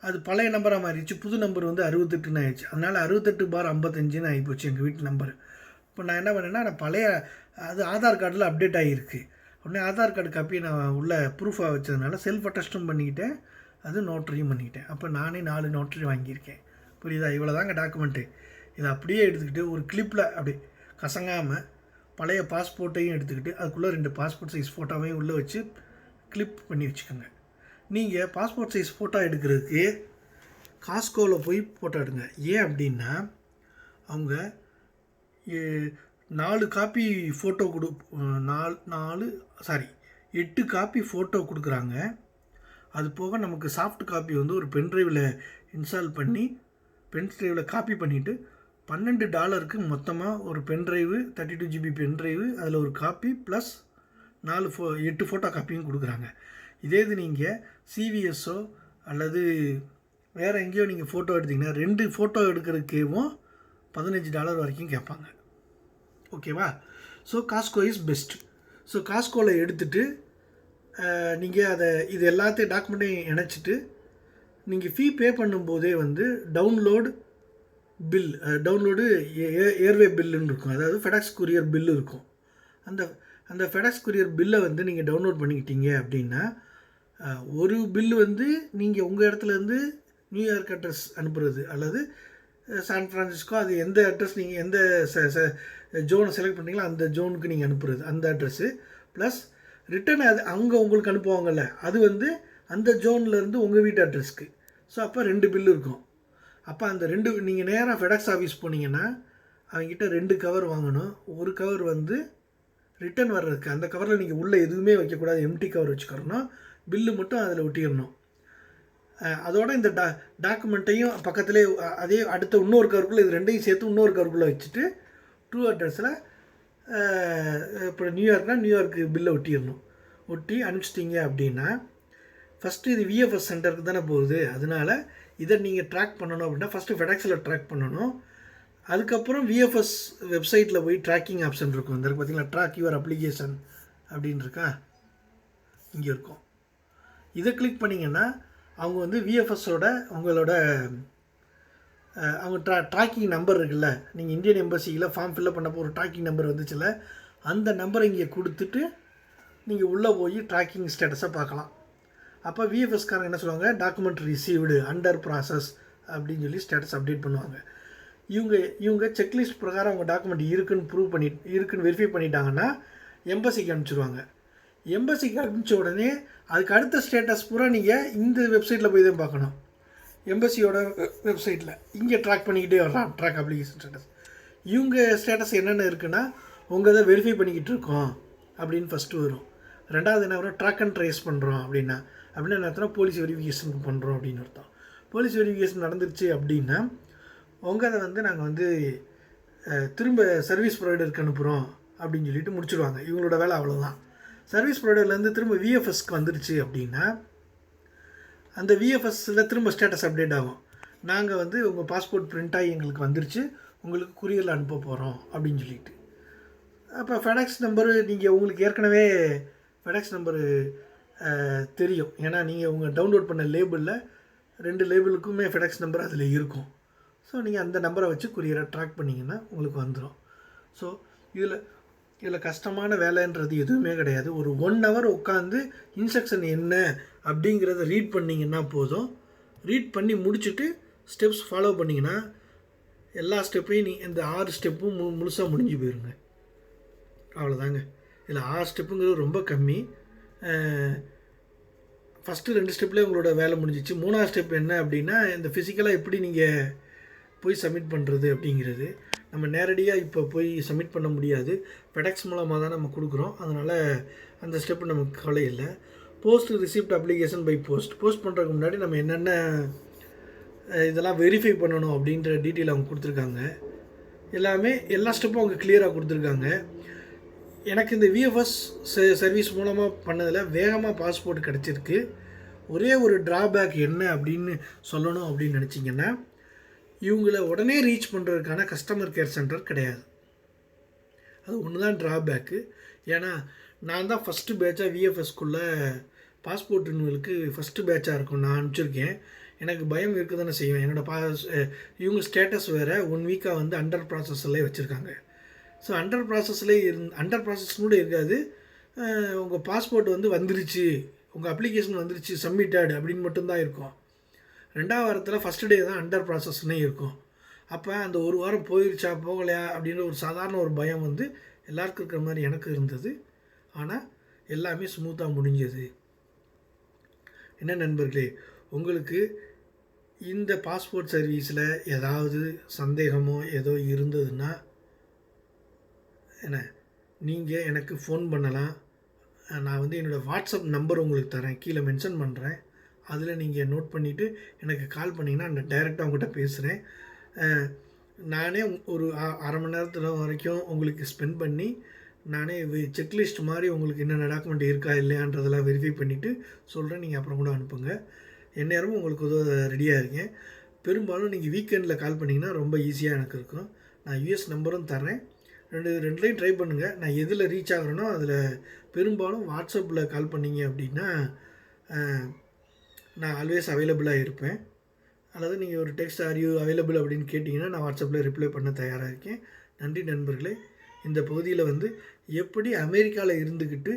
[SPEAKER 1] அது பழைய நம்பராக மாறிடுச்சு. புது நம்பர் வந்து 68ன்னு ஆயிடுச்சு. அதனால் 68/55ன்னு ஆகிப்போச்சு எங்கள் வீட்டு நம்பர். இப்போ நான் என்ன பண்ணேன்னா, நான் பழைய அது ஆதார் கார்டில் அப்டேட் ஆகிருக்கு. உடனே ஆதார் கார்டு காப்பியை நான் உள்ள ப்ரூஃபாக வச்சதுனால செல்ஃப் அட்டஸ்ட்டும் பண்ணிக்கிட்டேன், அது நோட்டரியும் பண்ணிக்கிட்டேன். அப்போ நானே 4 நோட்டரி வாங்கியிருக்கேன். புரியுதா? இவ்வளோ தாங்க டாக்குமெண்ட்டு. இதை அப்படியே எடுத்துக்கிட்டு ஒரு கிளிப்பில் அப்படி கசங்காமல் பழைய பாஸ்போர்ட்டையும் எடுத்துக்கிட்டு அதுக்குள்ளே 2 பாஸ்போர்ட் சைஸ் ஃபோட்டோவையும் உள்ளே வச்சு கிளிப் பண்ணி வச்சுக்கோங்க. நீங்கள் பாஸ்போர்ட் சைஸ் ஃபோட்டோ எடுக்கிறதுக்கு காஸ்கோவில் போய் ஃபோட்டோ எடுங்க. ஏன் அப்படின்னா, அவங்க 4 காப்பி ஃபோட்டோ 8 காப்பி ஃபோட்டோ கொடுக்குறாங்க. அது போக நமக்கு சாஃப்ட் காப்பி வந்து ஒரு பென்ட்ரைவில் இன்ஸ்டால் பண்ணி பென்ட்ரைவில் காப்பி பண்ணிவிட்டு $12க்கு மொத்தமாக ஒரு பென்ட்ரைவு 32 GB பென்ட்ரைவு, அதில் ஒரு காப்பி ப்ளஸ் 8 ஃபோட்டோ காப்பியும் கொடுக்குறாங்க. இதே இது நீங்கள் சிவிஎஸ்ஓ அல்லது வேறு எங்கேயோ நீங்கள் ஃபோட்டோ எடுத்திங்கன்னா 2 ஃபோட்டோ எடுக்கிறதுக்கேவும் $15 வரைக்கும் கேட்பாங்க. ஓகேவா? So Costco is best. So காஸ்கோவில் எடுத்துகிட்டு நீங்கள் இது எல்லாத்தையும் டாக்குமெண்ட்டையும் இணைச்சிட்டு நீங்கள் ஃபீ பே பண்ணும்போதே வந்து டவுன்லோடு ஏர்வே பில்லுன்னு இருக்கும். அதாவது ஃபெடாக்ஸ் கூரியர் பில்லு இருக்கும். அந்த ஃபெடாக்ஸ் கூரியர் பில்லை வந்து நீங்கள் டவுன்லோட் பண்ணிக்கிட்டீங்க அப்படின்னா, ஒரு பில்லு வந்து நீங்கள் உங்கள் இடத்துலேருந்து நியூயார்க் அட்ரஸ் அனுப்புறது அல்லது சான் ஃப்ரான்சிஸ்கோ, அது எந்த அட்ரஸ் நீங்கள் எந்த ஜோனை செலக்ட் பண்ணுறீங்களோ அந்த ஜோனுக்கு நீங்கள் அனுப்புறது அந்த அட்ரஸ்ஸு, ப்ளஸ் ரிட்டன் அது அவங்க உங்களுக்கு அனுப்புவாங்கள்ல, அது வந்து அந்த ஜோன்லேருந்து உங்கள் வீட்டு அட்ரஸ்க்கு. ஸோ அப்போ 2 பில்லு இருக்கும். அப்போ அந்த 2 நீங்கள் நேராக ஃபெடாக்ஸ் ஆஃபீஸ் போனீங்கன்னா அவங்ககிட்ட 2 கவர் வாங்கணும். ஒரு கவர் வந்து ரிட்டர்ன் வர்றதுக்கு, அந்த கவரில் நீங்கள் உள்ளே எதுவுமே வைக்கக்கூடாது, எம்டி கவர் வச்சுக்கிறணும். பில்லு மட்டும் அதில் ஒட்டிடணும். அதோட இந்த டாக்குமெண்ட்டையும் பக்கத்துலேயே அதே அடுத்த இன்னொரு கவருக்குள்ளே இது 2ஐயும் சேர்த்து இன்னொரு கவருக்குள்ளே வச்சுட்டு ட்ரூ அட்ரஸில் இப்போ நியூயார்க்கு பில்லை ஒட்டிடணும். ஒட்டி அனுப்பிச்சிட்டிங்க அப்படின்னா ஃபஸ்ட்டு இது விஎஃப்எஸ் சென்டருக்கு தானே போகுது. அதனால் இதை நீங்கள் ட்ராக் பண்ணணும் அப்படின்னா ஃபஸ்ட்டு ஃபெடெக்ஸில் ட்ராக் பண்ணணும். அதுக்கப்புறம் விஎஃப்எஸ் வெப்சைட்டில் போய் ட்ராக்கிங் ஆப்ஷன் இருக்கும். இந்த பார்த்தீங்களா, ட்ராக் யுவர் அப்ளிகேஷன் அப்படின்னு இருக்கா, இங்கே இருக்கும். இதை கிளிக் பண்ணிங்கன்னா அவங்க வந்து விஎஃப்எஸோட உங்களோட அவங்க ட்ராக்கிங் நம்பர் இருக்குல்ல, நீங்கள் இந்தியன் எம்பசியில் ஃபார்ம் ஃபில்அப் பண்ணப்போ ஒரு ட்ராக்கிங் நம்பர் வந்துச்சுல்ல, அந்த நம்பரை இங்கே கொடுத்துட்டு நீங்கள் உள்ளே போய் ட்ராக்கிங் ஸ்டேட்டஸை பார்க்கலாம். அப்போ விஎஃப்எஸ்காரங்க என்ன சொல்லுவாங்க, டாக்குமெண்ட் ரிசீவ்டு அண்டர் ப்ராசஸ் அப்படின்னு சொல்லி ஸ்டேட்டஸ் அப்டேட் பண்ணுவாங்க. இவங்க செக்லிஸ்ட் பிரகாரம் அவங்க டாக்குமெண்ட் இருக்குன்னு வெரிஃபை பண்ணிட்டாங்கன்னா எம்பசிக்கு அனுப்பிச்சிடுவாங்க. எம்பசிக்கு அனுப்பிச்ச உடனே அதுக்கு அடுத்த ஸ்டேட்டஸ் பூரா நீங்கள் இந்த வெப்சைட்டில் போய் தான் பார்க்கணும். எம்பசியோட வெப்சைட்டில் இங்கே ட்ராக் பண்ணிக்கிட்டே வரலாம், ட்ராக் அப்ளிகேஷன் ஸ்டேட்டஸ். இவங்க ஸ்டேட்டஸ் என்னென்ன இருக்குன்னா, உங்கள் இதை வெரிஃபை பண்ணிக்கிட்டு இருக்கோம் அப்படின்னு ஃபஸ்ட்டு வரும். ரெண்டாவது என்ன வரும், ட்ராக் அண்ட் ட்ரேஸ் பண்ணுறோம் அப்படின்னா என்ன அர்த்தம், போலீஸ் வெரிஃபிகேஷனுக்கு பண்ணுறோம் அப்படின்னு அர்த்தம். போலீஸ் வெரிஃபிகேஷன் நடந்துருச்சு அப்படின்னா உங்கள் அதை வந்து நாங்கள் வந்து திரும்ப சர்வீஸ் ப்ரொவைடருக்கு அனுப்புகிறோம் அப்படின்னு சொல்லிட்டு முடிச்சுடுவாங்க. இவங்களோட வேலை அவ்வளோதான். சர்வீஸ் ப்ரொவைடர்லேருந்து திரும்ப விஎஃப்எஸ்க்கு வந்துருச்சு அப்படின்னா அந்த விஎஃப்எஸ்ஸில் திரும்ப ஸ்டேட்டஸ் அப்டேட் ஆகும். நாங்கள் வந்து உங்கள் பாஸ்போர்ட் பிரிண்ட்டாகி எங்களுக்கு வந்துருச்சு, உங்களுக்கு குரியரில் அனுப்ப போகிறோம் அப்படின்னு சொல்லிட்டு. அப்போ ஃபெடெக்ஸ் நம்பரு நீங்கள் உங்களுக்கு ஏற்கனவே ஃபெடெக்ஸ் நம்பரு தெரியும். ஏன்னா நீங்கள் உங்கள் டவுன்லோட் பண்ண லேபிளில் 2 லேபிளுக்குமே ஃபெடெக்ஸ் நம்பர் அதில் இருக்கும். ஸோ நீங்கள் அந்த நம்பரை வச்சு குரியரை ட்ராக் பண்ணிங்கன்னா உங்களுக்கு வந்துடும். ஸோ இதில் கஷ்டமான வேலைன்றது எதுவுமே கிடையாது. ஒரு 1 hour உட்காந்து இன்ஸ்ட்ரக்ஷன் என்ன அப்படிங்கிறத ரீட் பண்ணிங்கன்னா போதும். ரீட் பண்ணி முடிச்சுட்டு ஸ்டெப்ஸ் ஃபாலோ பண்ணிங்கன்னா எல்லா ஸ்டெப்பையும் இந்த 6 ஸ்டெப்பும் முழுசாக முடிஞ்சு போயிருங்க. அவ்வளோதாங்க. இதில் 6 ஸ்டெப்புங்கிறது ரொம்ப கம்மி. ஃபஸ்ட்டு 2 ஸ்டெப்லேயே உங்களோட வேலை முடிஞ்சிச்சு. 3ஆவது ஸ்டெப் என்ன அப்படின்னா, இந்த ஃபிசிக்கலாக எப்படி நீங்கள் போய் சப்மிட் பண்ணுறது அப்படிங்கிறது. நம்ம நேரடியாக இப்போ போய் சப்மிட் பண்ண முடியாது, ஃபெடெக்ஸ் மூலமாக தான் நம்ம கொடுக்குறோம். அதனால் அந்த ஸ்டெப்பு நமக்கு கவலை இல்லை. Post receipt application by post பண்ணுறதுக்கு முன்னாடி நம்ம என்னென்ன இதெல்லாம் வெரிஃபை பண்ணணும் அப்படின்ற டீட்டெயில் அவங்க கொடுத்துருக்காங்க. எல்லா ஸ்டெப்பும் அவங்க கிளியராக கொடுத்துருக்காங்க. எனக்கு இந்த விஎஃப்எஸ் சர்வீஸ் மூலமாக பண்ணதில் வேகமாக பாஸ்போர்ட் கிடச்சிருக்கு. ஒரே ஒரு ட்ராபேக் என்ன அப்படின்னு சொல்லணும் அப்படின்னு நினச்சிங்கன்னா, இவங்கள உடனே ரீச் பண்ணுறதுக்கான கஸ்டமர் கேர் சென்டர் கிடையாது. அது ஒன்று தான் ட்ராபேக்கு. ஏன்னா நான் தான் ஃபஸ்ட்டு பேட்சாக விஎஃப்எஸ்க்குள்ளே பாஸ்போர்ட் ரினியூவலுக்கு ஃபஸ்ட்டு பேட்சாக இருக்கும் நான் அனுப்பிச்சிருக்கேன். எனக்கு பயம் இருக்க தானே செய்வேன். இவங்க ஸ்டேட்டஸ் வேறு 1 வீக்காக வந்து அண்டர் ப்ராசஸ்லேயே வச்சுருக்காங்க. ஸோ அண்டர் ப்ராசஸ் கூட இருக்காது. உங்கள் பாஸ்போர்ட் வந்து வந்துருச்சு, உங்கள் அப்ளிகேஷன் வந்துருச்சு, சப்மிட்டட் அப்படின்னு மட்டும்தான் இருக்கும். 2ஆவது வாரத்தில் ஃபஸ்ட்டு டே தான் அண்டர் ப்ராசஸ்னே இருக்கும். அப்போ அந்த 1 வாரம் போயிருச்சா போகலையா அப்படின்ற ஒரு சாதாரண ஒரு பயம் வந்து எல்லாருக்கும் இருக்கிற மாதிரி எனக்கு இருந்தது. ஆனால் எல்லாமே ஸ்மூத்தாக முடிஞ்சது. என்ன நண்பர்களே, உங்களுக்கு இந்த பாஸ்போர்ட் சர்வீஸில் ஏதாவது சந்தேகமோ ஏதோ இருந்ததுன்னா நீங்கள் எனக்கு ஃபோன் பண்ணலாம். நான் வந்து என்னோடய வாட்ஸ்அப் நம்பர் உங்களுக்கு தரேன், கீழே மென்ஷன் பண்ணுறேன். அதில் நீங்கள் நோட் பண்ணிவிட்டு எனக்கு கால் பண்ணிங்கன்னா நான் டைரெக்டாக உங்கள்கிட்ட பேசுகிறேன். நானே ஒரு அரை மணி நேரத்தில் வரைக்கும் உங்களுக்கு ஸ்பெண்ட் பண்ணி நானே செக்லிஸ்ட் மாதிரி உங்களுக்கு என்னென்ன டாக்குமெண்ட் இருக்கா இல்லையான்றதெல்லாம் வெரிஃபை பண்ணிவிட்டு சொல்கிறேன். நீங்கள் அப்புறம் கூட அனுப்புங்க. எந்நேரமும் உங்களுக்கு உதவ ரெடியாக இருக்கேன். பெரும்பாலும் நீங்கள் வீக்கெண்டில் கால் பண்ணிங்கன்னா ரொம்ப ஈஸியாக எனக்கு இருக்கும். நான் யூஎஸ் நம்பரும் தரேன். ரெண்டுலேயும் ட்ரை பண்ணுங்கள். நான் எதில் ரீச் ஆகிறேனோ அதில் பெரும்பாலும் வாட்ஸ்அப்பில் கால் பண்ணிங்க அப்படின்னா நான் ஆல்வேஸ் அவைலபிளாக இருப்பேன். அல்லது நீங்கள் ஒரு டெக்ஸ்ட் ஆர் யூ அவைலபிள் அப்படின்னு கேட்டிங்கன்னா நான் வாட்ஸ்அப்பில் ரிப்ளை பண்ண தயாராக இருக்கேன். நன்றி நண்பர்களே. இந்த பகுதியில் வந்து எப்படி அமெரிக்காவில் இருந்துக்கிட்டு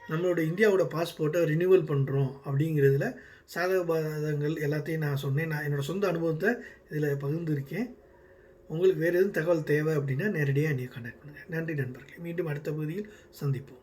[SPEAKER 1] நம்மளோட இந்தியாவோட பாஸ்போர்ட்டை ரினியூவல் பண்ணுறோம் அப்படிங்கிறதுல சாதக பாதகங்கள் எல்லாத்தையும் நான் சொன்னேன். நான் என்னோடய சொந்த அனுபவத்தை இதில் பகிர்ந்துருக்கேன். உங்களுக்கு வேறு எதுவும் தகவல் தேவை அப்படின்னா நேரடியாக என்னை கான்டாக்ட் பண்ணுங்கள். நன்றி நண்பர்களே. மீண்டும் அடுத்த பகுதியில் சந்திப்போம்.